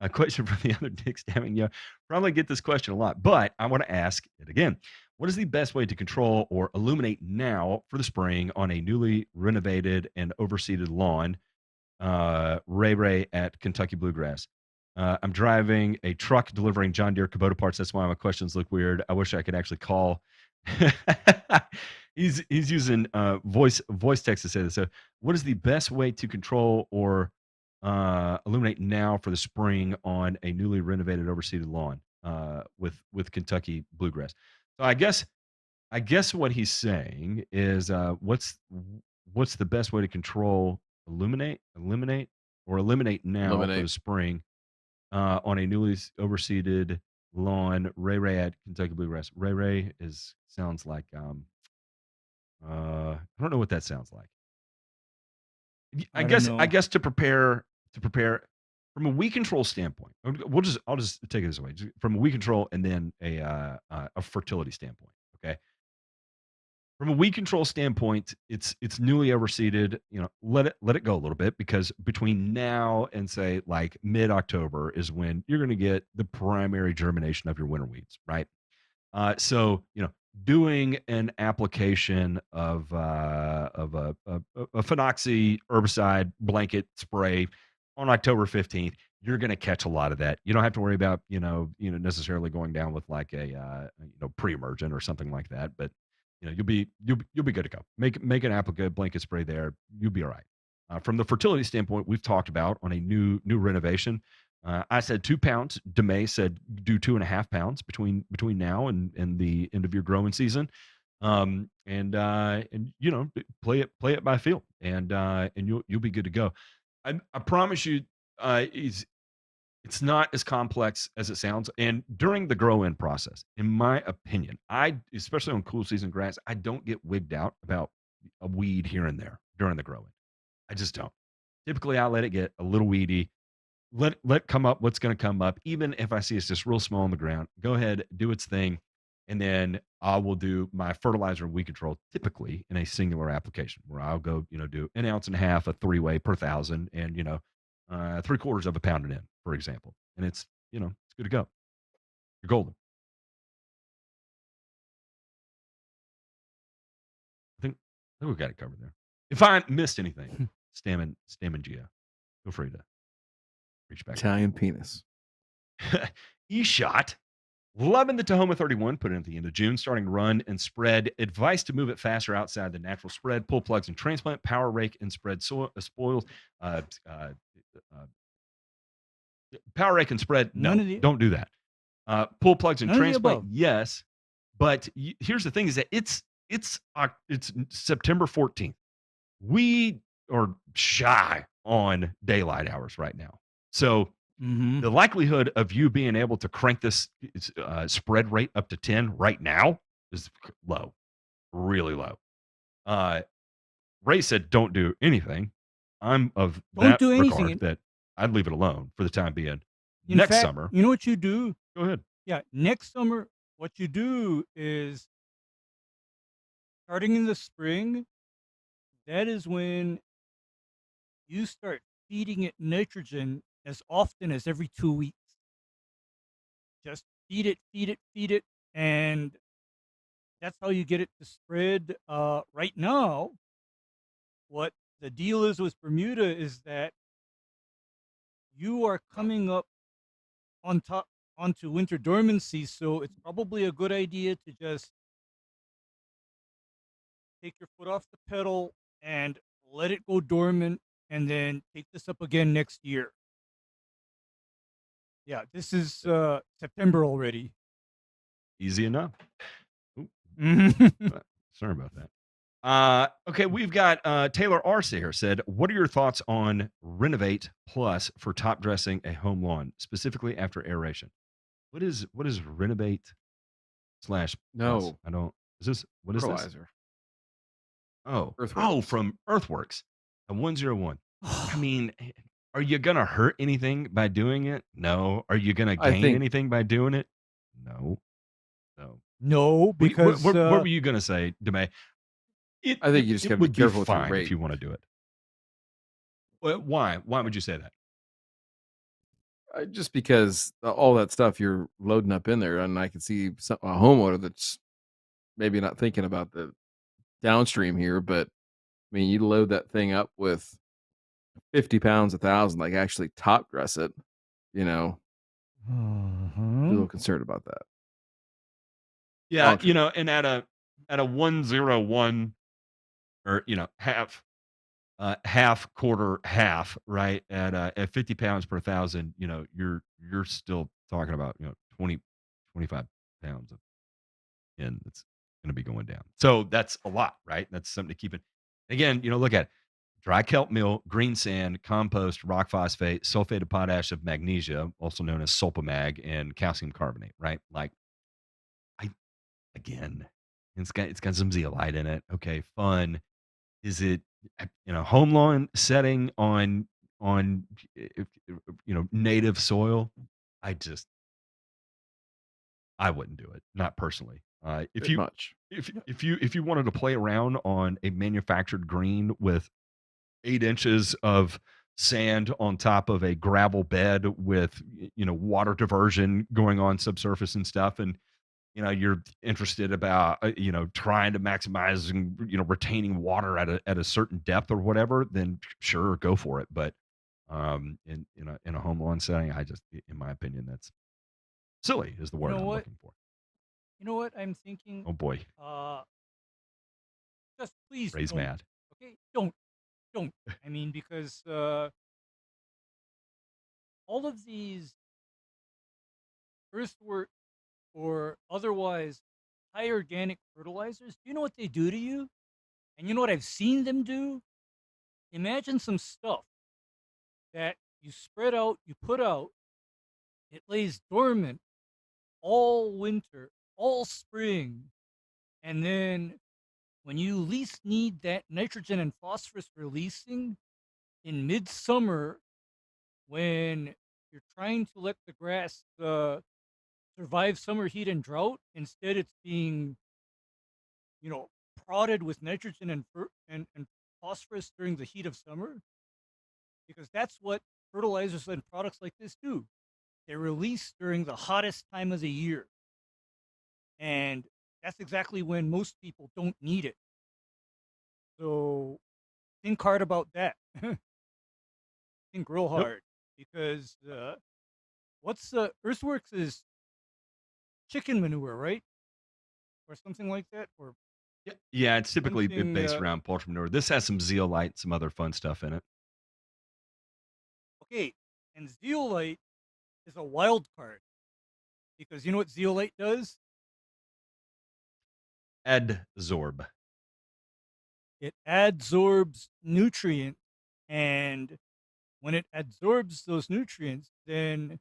A question from the other dick stabbing. Yeah, probably get this question a lot, but I want to ask it again. What is the best way to control or illuminate now for the spring on a newly renovated and overseeded lawn? Ray Ray at Kentucky Bluegrass. I'm driving a truck delivering John Deere Kubota parts. That's why my questions look weird. I wish I could actually call. He's using voice text to say this. So, what is the best way to control or illuminate now for the spring on a newly renovated overseeded lawn with Kentucky Bluegrass? So, I guess what he's saying is what's the best way to control, eliminate, or eliminate now for the Eliminate. spring on a newly overseeded lawn. Ray Ray at Kentucky Bluegrass. Ray Ray sounds like I don't know what that sounds like. I I don't guess I know. guess to prepare from a weed control standpoint. I'll just take it this way, from a weed control and then a fertility standpoint. Okay, from a weed control standpoint, it's newly overseeded. Let it go a little bit, because between now and say like mid October is when you're going to get the primary germination of your winter weeds, right? So doing an application of a phenoxy herbicide blanket spray on October 15th, you're going to catch a lot of that. You don't have to worry about necessarily going down with like a pre-emergent or something like that, but you'll be good to go. Make an applique blanket spray there. You'll be all right. From the fertility standpoint, we've talked about on a new renovation. I said 2 pounds. Demay said do 2.5 pounds between now and the end of your growing season. And play it by feel, and you'll be good to go. I promise you, it's not as complex as it sounds. And during the grow in process, in my opinion, especially on cool season grass, I don't get wigged out about a weed here and there during the grow in. I just don't. Typically, I let it get a little weedy. Let come up what's going to come up. Even if I see it's just real small on the ground, go ahead, do its thing, and then I will do my fertilizer and weed control typically in a singular application, where I'll go, do an ounce and a half, a 3-way per thousand, and 3/4 of a pound in, for example, and it's good to go. You're golden. I think we got it covered there. If I missed anything, Stammen Gia, feel free to reach back out. Italian penis. E-shot. Loving the Tahoma 31, put it at the end of June, starting run and spread. Advice to move it faster outside the natural spread. Pull plugs and transplant. Power rake and spread spoils. Power rake and spread. None No, of the don't do that. Pull plugs and none of the transplant. above. Yes, but here's the thing: is that it's September 14th. We are shy on daylight hours right now, so Mm-hmm. the likelihood of you being able to crank this spread rate up to 10 right now is low, really low. Uh, Ray said, "Don't do anything." I'm of Don't that do anything. regard that I'd leave it alone for the time being. In Next fact, summer, you know what you do? go ahead. Yeah, next summer, what you do is starting in the spring, that is when you start feeding it nitrogen as often as every 2 weeks. Just feed it, feed it, feed it, and that's how you get it to spread. Right now, what the deal is with Bermuda is that you are coming up on top onto winter dormancy, so it's probably a good idea to just take your foot off the pedal and let it go dormant, and then take this up again next year. Yeah, this is September already. Easy enough. Ooh, Mhm. sorry about that. Okay, we've got Taylor Arce here said, "What are your thoughts on Renovate Plus for top dressing a home lawn, specifically after aeration?" What is Renovate slash plus? No, I don't. Is this what is this? fertilizer. Oh, Earthworks. from Earthworks, a 101. I mean, are you gonna hurt anything by doing it? No. Are you gonna I gain think anything by doing it? No. No. No, because What were you gonna say, Demay? It, I it think you just it gotta be would be careful with your fine if rate. you want to do it. Why? Why would you say that? Just because all that stuff you're loading up in there, and I can see a homeowner that's maybe not thinking about the downstream here, but I mean, you load that thing up with 50 pounds, 1,000, like actually top dress it, you know, be a Hmm. little concerned about that Yeah, long term. and at a 101 or half, quarter, half, right? At 50 pounds per thousand, you're still talking about 20, 25 pounds of in that's going to be going down. So that's a lot, right? That's something to keep it. Again, look at it. Dry kelp meal, green sand, compost, rock phosphate, sulfate of potash of magnesia, also known as sulpamag, and calcium carbonate, right? Like I again, it's got some zeolite in it. Okay, fun. Is it home lawn setting on native soil? I just I wouldn't do it, not personally. If Bit you much. if you wanted to play around on a manufactured green with 8 inches of sand on top of a gravel bed with water diversion going on subsurface and stuff, and you're interested about trying to maximize and retaining water at a certain depth or whatever, then sure, go for it. But in a home lawn setting, I just, in my opinion, that's silly is the You word know I'm what? looking for. You know what I'm thinking? Oh boy, Uh, just please Ray's don't. mad. Okay, don't. I mean, because all of these earthwork or otherwise high organic fertilizers, do you know what they do to you? And you know what I've seen them do? Imagine some stuff that you spread out, you put out, it lays dormant all winter, all spring, and then when you least need that nitrogen and phosphorus releasing in midsummer, when you're trying to let the grass survive summer heat and drought, instead it's being, you know, prodded with nitrogen and phosphorus during the heat of summer, because that's what fertilizers and products like this do. They're released during the hottest time of the year, and that's exactly when most people don't need it. So think hard about that. Think real Nope. hard, because what's Earthworks is chicken manure, right, or something like that, or Yeah, it's typically something. based around poultry manure. This has some zeolite, some other fun stuff in it. Okay, and zeolite is a wild card, because you know what zeolite does? Adsorb. It adsorbs nutrient, and when it adsorbs those nutrients, then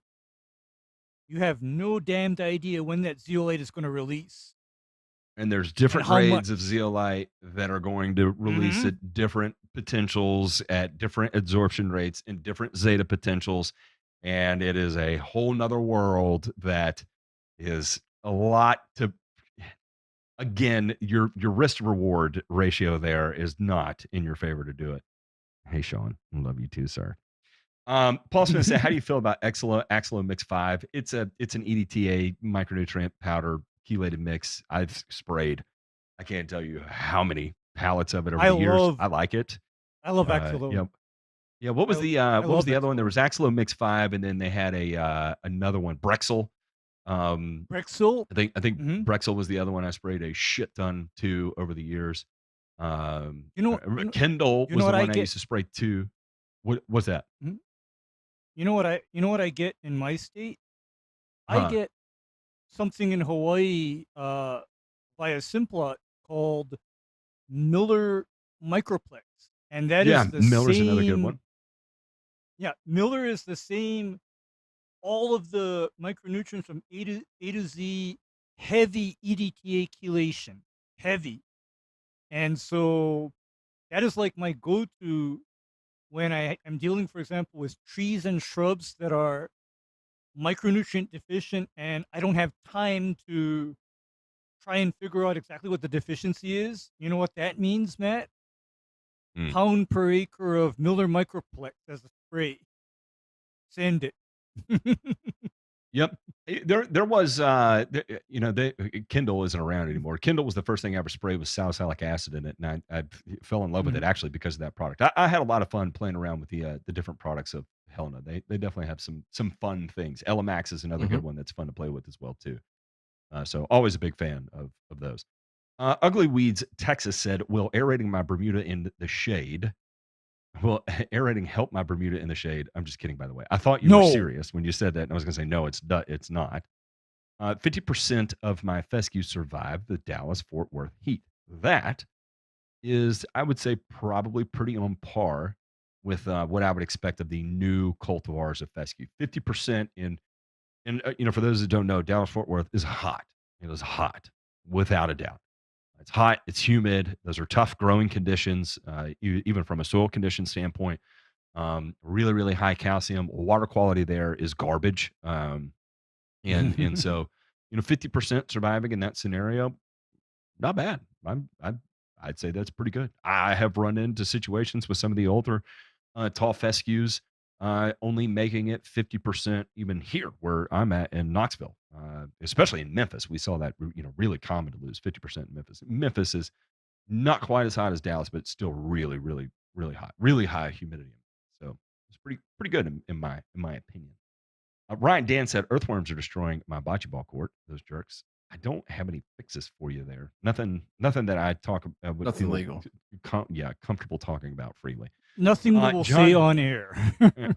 you have no damned idea when that zeolite is going to release And there's and different how much. grades of zeolite that are going to release Mm-hmm. at different potentials, at different absorption rates, and different zeta potentials. And it is a whole nother world that is a lot to again, your risk reward ratio there is not in your favor to do it. Hey Sean, I love you too, sir. Paul's going to say, how do you feel about Axelo Mix 5? It's an EDTA micronutrient powder chelated mix. I've sprayed. I can't tell you how many pallets of it over I the years. love I like it. I love Axolotl. Yeah. Yeah. What was I the I what was love the other one? There Axolotl. was Axelo Mix 5, and then they had a another one, Brexel. Um Brexel. I think Hmm. Brexel was the other one I sprayed a shit ton to over the years. You know I what? remember Kendall You know was the what I one I get. used to spray to. What was that? Mhm. You know what I get in my state. I Huh. get something in Hawaii by a Simplot called Miller Microplex, and that Yeah, is the Miller's another good one. same. Yeah, Miller is the same. All of the micronutrients from A to Z, heavy EDTA chelation, heavy, and so that is like my go-to when I am dealing, for example, with trees and shrubs that are micronutrient deficient, and I don't have time to try and figure out exactly what the deficiency is. You know what that means, Matt? Mm. Pound per acre of Miller Microplex as a spray. Send it. Yep. There was, you know, Kindle isn't around anymore. Kindle was the first thing I ever sprayed with salicylic acid in it, and I fell in love with it Mhm. actually because of that product. I had a lot of fun playing around with the different products of Helena. They definitely have some fun things. Elemax is another Mhm. good one that's fun to play with as well too. So always a big fan of those. Ugly Weeds Texas said, "Will aerating my Bermuda in the shade?" Well, aerating help my Bermuda in the shade. I'm just kidding, by the way. I thought you were No. serious when you said that, and I was going to say no. It's not. 50% of my fescue survived the Dallas Fort Worth heat. That is, I would say, probably pretty on par with what I would expect of the new cultivars of fescue. 50% in, for those that don't know, Dallas Fort Worth is hot. It is hot, without a doubt. It's hot. It's humid. Those are tough growing conditions, even from a soil condition standpoint. Really, really high calcium. Water quality there is garbage. And so, 50% surviving in that scenario, not bad. I'd say that's pretty good. I have run into situations with some of the older tall fescues only making it 50% even here where I'm at in Knoxville, especially in Memphis. We saw that really common to lose 50% in Memphis. Memphis is not quite as hot as Dallas, but it's still really, really, really hot, really high humidity. So it's pretty good in my opinion. Ryan Dan said earthworms are destroying my bocce ball court. Those jerks. I don't have any fixes for you there. Nothing that I talk would Nothing feel legal. comfortable talking about freely. Nothing we will say John, on air.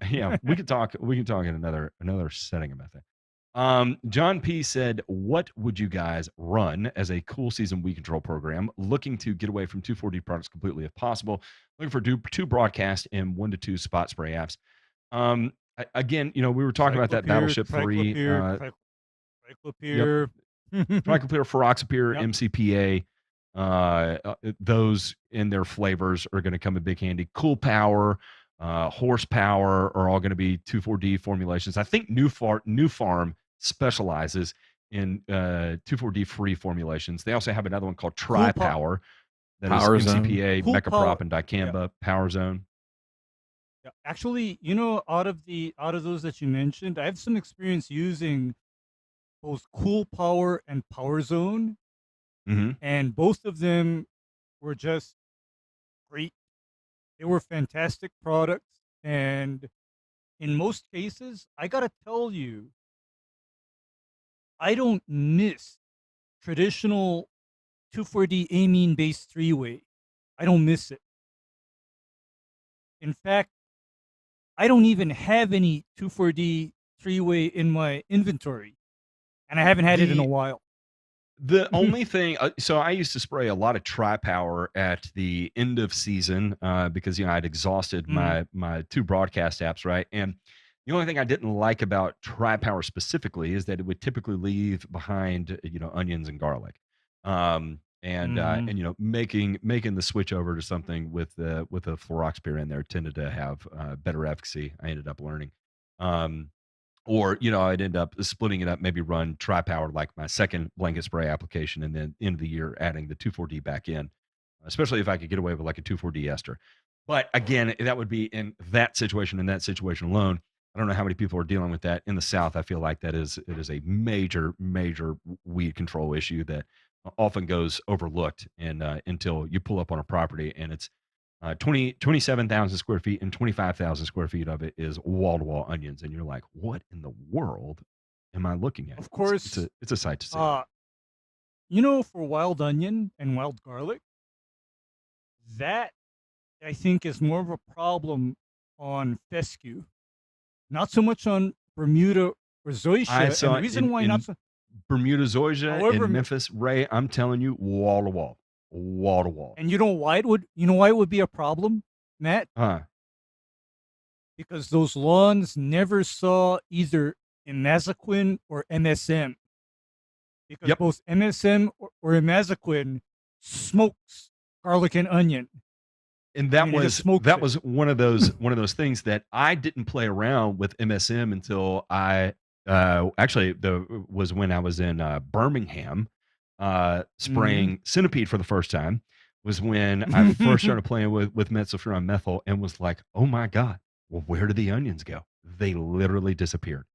yeah, we could talk. We can talk in another setting about that. John P said, "What would you guys run as a cool season weed control program? Looking to get away from 2,4-D products completely if possible. Looking for two broadcast and 1 to 2 spot spray apps." Again, we were talking about that Triclopyr, Battleship 3. triclopyr, Yep, triclopyr. Triclopyr, Feroxapyr, Yep. MCPA. Those in their flavors are going to come in big handy. Cool Power, Horsepower are all going to be 2,4-D formulations. I think New Farm specializes in 2,4-D free formulations. They also have another one called Cool Tri Power. Power that is Power Zone. MCPA, Cool Power. Mecaprop, and Yeah. Dicamba, Power Zone. Yeah. Actually, out of those that you mentioned, I have some experience using both Cool Power and Power Zone, Mm-hmm. and both of them were just great. They were fantastic products, and in most cases, I gotta tell you, I don't miss traditional 2,4-D amine based three way. I don't miss it. In fact, I don't even have any 2,4-D three way in my inventory, and I haven't had it in a The while. The only thing, so I used to spray a lot of Tri-Power at the end of season because I'd exhausted Mhm. my two broadcast apps, right? And the only thing I didn't like about Tri-Power specifically is that it would typically leave behind, onions and garlic, and Mhm. making the switch over to something with a fluroxypyr in there tended to have better efficacy. I ended up learning. Um, or, I'd end up splitting it up, maybe run tri-power like my second blanket spray application, and then end of the year adding the 2,4-D back in, especially if I could get away with like a 2,4-D ester. But again, that would be in that situation alone. I don't know how many people are dealing with that in the South. I feel like it is a major, major weed control issue that often goes overlooked, and until you pull up on a property and it's 27,000 square feet, and 25,000 square feet of it is wall to wall onions. And you're like, what in the world am I looking at? Of It's course, a sight to see. uh, for wild onion and wild garlic, that I think is more of a problem on fescue, not so much on Bermuda or I zoysia. And the saw reason why not in so, Bermuda, Zoysia, however, in Memphis, Ray, I'm telling you, wall to wall, wall to wall. and you know why it would be a problem, Matt? Uh, Because those lawns never saw either imazaquin or MSM. Because yep. both MSM or imazaquin smokes garlic and onion. And I mean, it just smokes that it. was one of those things that I didn't play around with MSM until I actually was when I was in Birmingham Mhm. spraying centipede for the first time. Was when I first started playing with metsulfuron methyl and was like, oh my god, well, where did the onions go? They literally disappeared.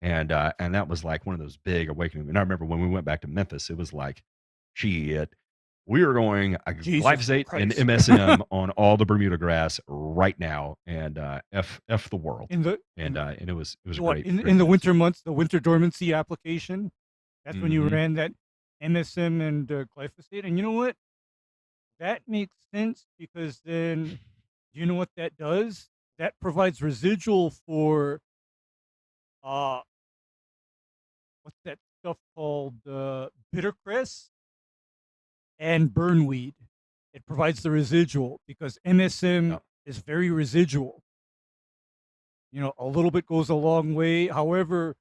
and that was like one of those big awakening. And I remember when we went back to Memphis, it was like, shit, we are going Jesus glyphosate and Christ. MSM on all the Bermuda grass right now, and f the world. in the And it was a what great in the news. winter months, the winter dormancy application. That's when you Mhm. ran that MSM and glyphosate. And you know what? That makes sense because then, do you know what that does? That provides residual for uh, what's that stuff called? Bittercress and burnweed. It provides the residual because MSM Yep. is very residual. A little bit goes a long way. However,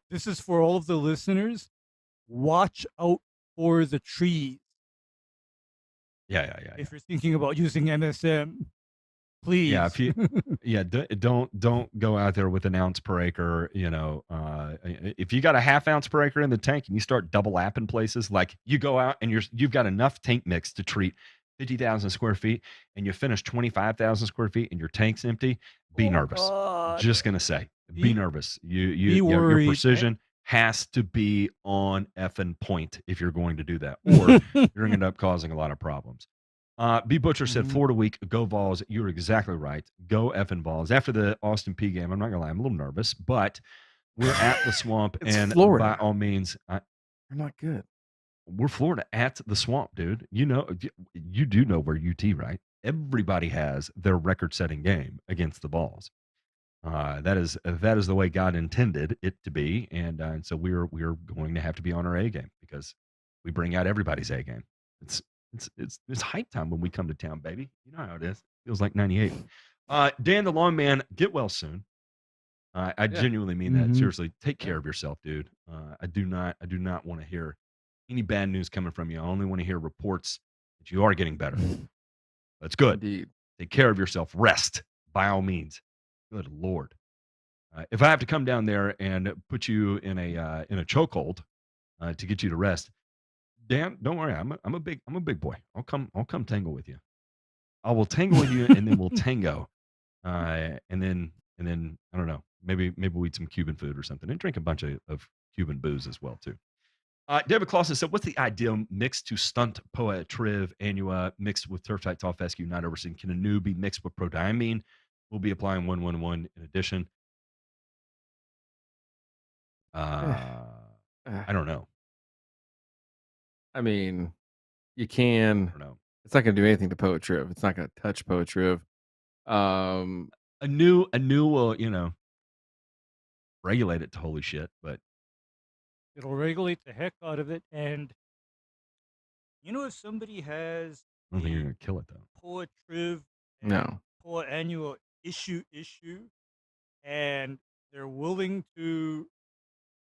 this is for all of the listeners. Watch out for the trees Yeah. if you're thinking about using MSM. Yeah, Please. if you yeah, don't go out there with an ounce per acre, if you got a half ounce per acre in the tank and you start double lapping places, like you go out and you've got enough tank mix to treat 50,000 square feet and you finish 25,000 square feet and your tank's empty, be Oh nervous. God. Just gonna say, be Be nervous. be Your worried. precision has to be on effing point if you're going to do that, or you're gonna end up causing a lot of problems. B Butcher said Mhm. Florida week, go Vols. You're exactly right. Go effing Vols. After the Austin P game, I'm not gonna lie, I'm a little nervous, but we're at the swamp, It's and by Florida. all means, They're not good. we're Florida at the swamp, dude. You do know we're UT, right? Everybody has their record-setting game against the Vols. That is the way God intended it to be, and so we're going to have to be on our A game because we bring out everybody's A game. It's it's hype time when we come to town, baby. You know how it is. Feels like '98. Dan the Lawn Man, get well soon. I Yeah. genuinely mean that. Mhm. Seriously, take care Yeah. of yourself, dude. I do not want to hear any bad news coming from you. I only want to hear reports that you are getting better. That's good. Indeed. Take care of yourself. Rest by all means. Good Lord. If I have to come down there and put you in a chokehold to get you to rest, Dan, don't worry. I'm a big boy. I'll come tangle with you. I will tangle with you, and then we'll tango, and then I don't know. Maybe we'll eat some Cuban food or something, and drink a bunch of Cuban booze as well too. David Clausen said, "What's the ideal mix to stunt Poa triv annua mixed with turf tight tall fescue not overseen? Can a new be mixed with prodiamine? We'll be applying 111 in addition." Eh, Uh, uh, I don't know. I mean, you I can. don't know. It's not gonna do anything to Poetriv. It's not gonna touch Poetriv. Um, A new will, regulate it to holy shit, but It'll regulate the heck out of it. And if somebody has I don't think you're the gonna kill it though. Poa Triv and no. Poa Annual issue, and they're willing to,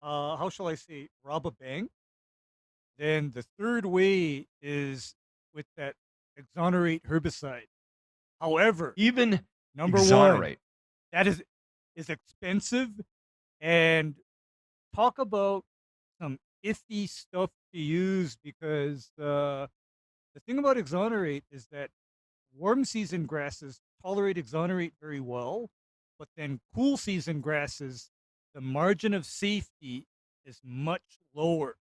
how shall I say, rob a bank, then the third way is with that exonerate herbicide. However, Even number one, exonerate. that is expensive, and talk about some iffy stuff to use because the thing about exonerate is that warm season grasses tolerate exonerate very well, but then cool season grasses, the margin of safety is much lower.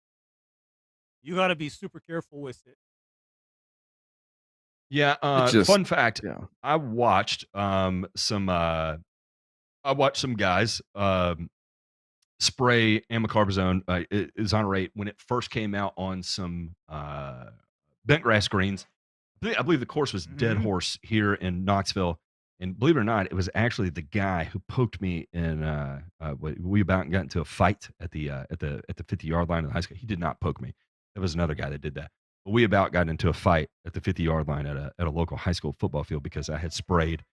You got to be super careful with it. Yeah, It's just fun fact, yeah. I watched, some guys, spray amikarbazone, exonerate when it first came out on some, bent grass greens. I believe the course was Dead Hmm. Horse here in Knoxville, and believe it or not, it was actually the guy who poked me in, we about got into a fight at the 50-yard line of the high school. He did not poke me. It was another guy that did that. But we about got into a fight at the 50-yard line at a local high school football field because I had sprayed.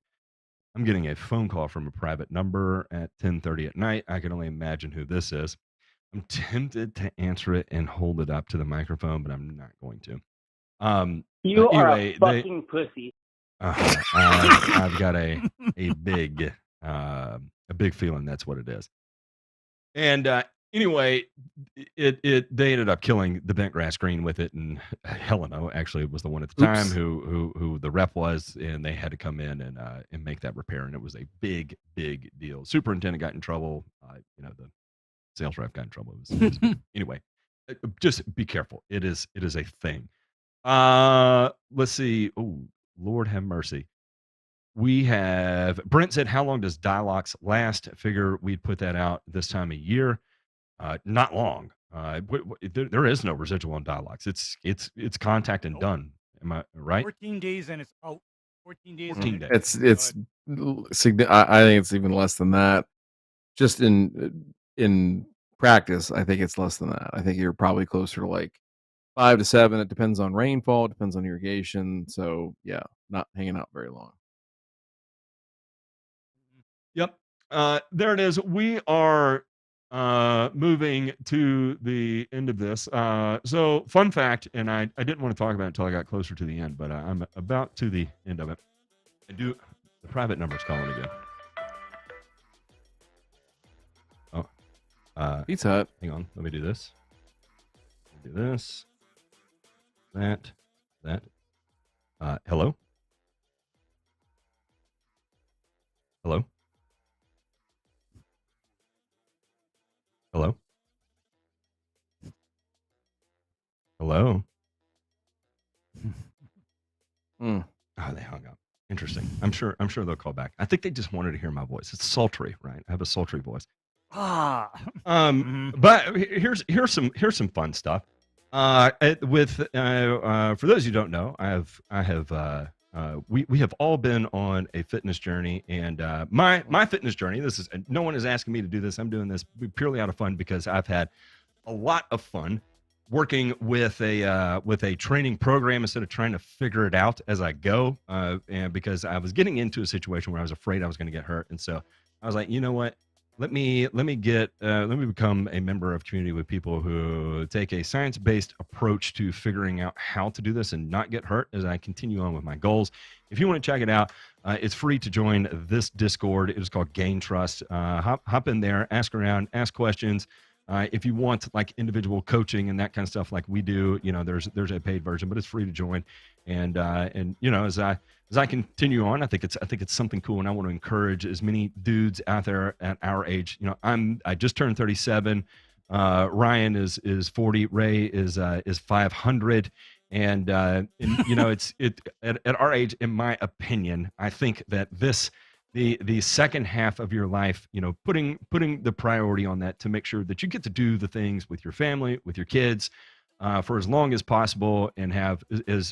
I'm getting a phone call from a private number at 10:30 at night. I can only imagine who this is. I'm tempted to answer it and hold it up to the microphone, but I'm not going to. You are a Anyway, fucking pussy. I've got a big feeling that's what it is. And Anyway, they ended up killing the bent grass green with it, and Helena actually was the one at the time Oops. who the rep was, and they had to come in and make that repair, and it was a big deal. Superintendent got in trouble. The sales rep got in trouble. Anyway, just be careful. It is a thing. Let's see. Oh, Lord have mercy. We have Brent said, "How long does Dialox last?" I figure we'd put that out this time of year. Not long. There is no residual on Dialox. It's contact and Nope. done. Am I right? 14 days and it's out. 14 days. 14 days. It's I think it's even less than that. Just in practice, I think it's less than that. I think you're probably closer to like 5 to 7. It depends on rainfall, it depends on irrigation. So yeah, not hanging out very long. Yep. There it is. We are moving to the end of this. So fun fact, and I didn't want to talk about it until I got closer to the end, but I'm about to the end of it. The private number's calling again. Oh, Pizza Hut. hang on. Let me do this. That. Hello? Hello? Hello? Hello? Mm. Oh, they hung up. Interesting. I'm sure they'll call back. I think they just wanted to hear my voice. It's sultry, right? I have a sultry voice. But here's some fun stuff. For those who don't know, we have all been on a fitness journey, and my fitness journey. No one is asking me to do this. I'm doing this purely out of fun because I've had a lot of fun working with a training program instead of trying to figure it out as I go. And because I was getting into a situation where I was afraid I was going to get hurt, and so I was like, you know what? Let me become a member of community with people who take a science-based approach to figuring out how to do this and not get hurt as I continue on with my goals. If you want to check it out, it's free to join this Discord. It is called Gain Trust. Hop in there, ask around, ask questions. If you want like individual coaching and that kind of stuff like we do, there's a paid version, but it's free to join. And as I continue on, I think it's something cool, and I want to encourage as many dudes out there at our age. I just turned 37. Ryan is 40. Ray is 500. And it's at our age, in my opinion, I think that the second half of your life, putting the priority on that to make sure that you get to do the things with your family, with your kids, for as long as possible, and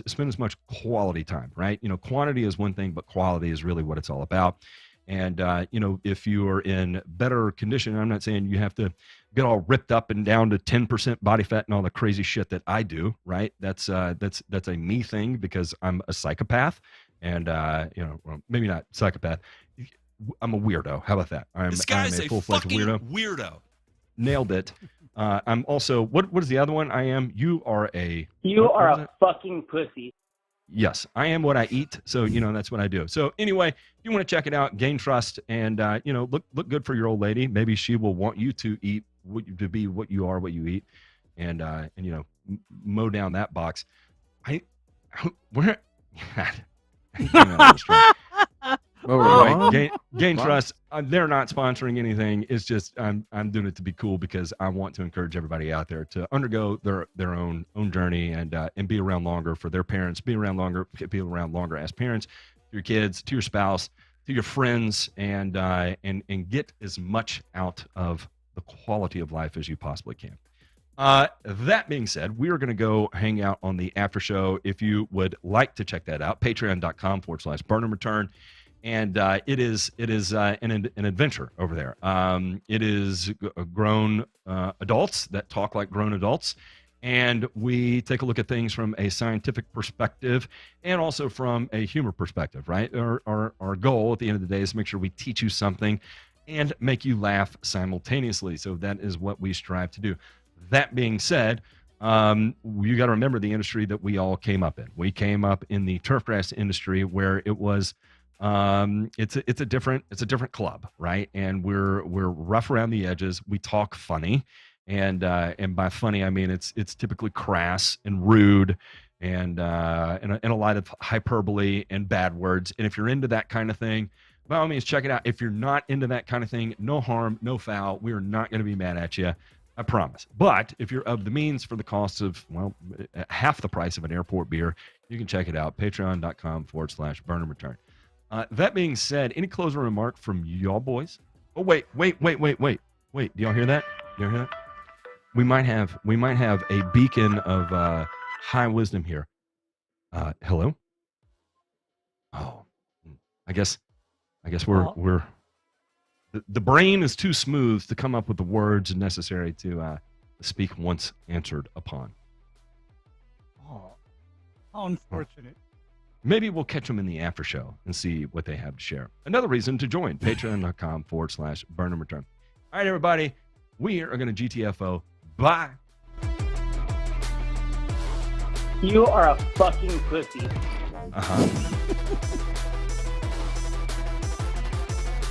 spend as much quality time, right? Quantity is one thing, but quality is really what it's all about. And if you are in better condition, I'm not saying you have to get all ripped up and down to 10% body fat and all the crazy shit that I do, right? That's a me thing because I'm a psychopath, and well, maybe not psychopath. I'm a weirdo. How about that? This guy's I'm a full-fledged fucking weirdo. Nailed it. I'm also what is the other one? I am. You are a fucking pussy. Yes, I am what I eat. So that's what I do. So anyway, if you want to check it out, Gain Trust, and look good for your old lady. Maybe she will want you to eat to be what you are, what you eat, and mow down that box. Where? Gain Trust. They're not sponsoring anything. It's just I'm doing it to be cool because I want to encourage everybody out there to undergo their own journey and be around longer for their parents, be around longer as parents, to your kids, to your spouse, to your friends, and get as much out of the quality of life as you possibly can. That being said, we are going to go hang out on the after show. If you would like to check that out, patreon.com/Burnham Return. And it is an adventure over there. It is grown adults that talk like grown adults, and we take a look at things from a scientific perspective and also from a humor perspective. Right? Our goal at the end of the day is to make sure we teach you something and make you laugh simultaneously. So that is what we strive to do. That being said, you got to remember the industry that we all came up in. We came up in the turfgrass industry where it was. It's a different club, right? And we're rough around the edges. We talk funny, And by funny, I mean it's typically crass and rude and a lot of hyperbole and bad words. And if you're into that kind of thing, by all means, check it out. If you're not into that kind of thing, no harm, no foul. We are not going to be mad at you. I promise. But if you're of the means for the cost of, well, half the price of an airport beer, you can check it out. Patreon.com/burn and return. That being said, any closing remark from y'all boys? Oh, wait. Do y'all hear that? Do y'all hear that? We might have a beacon of high wisdom here. Hello? Oh, I guess we're the brain is too smooth to come up with the words necessary to speak once answered upon. Oh, how unfortunate. Maybe we'll catch them in the after show and see what they have to share. Another reason to join, patreon.com/burn and return. All right, everybody, we are going to GTFO. Bye. You are a fucking pussy. Uh-huh.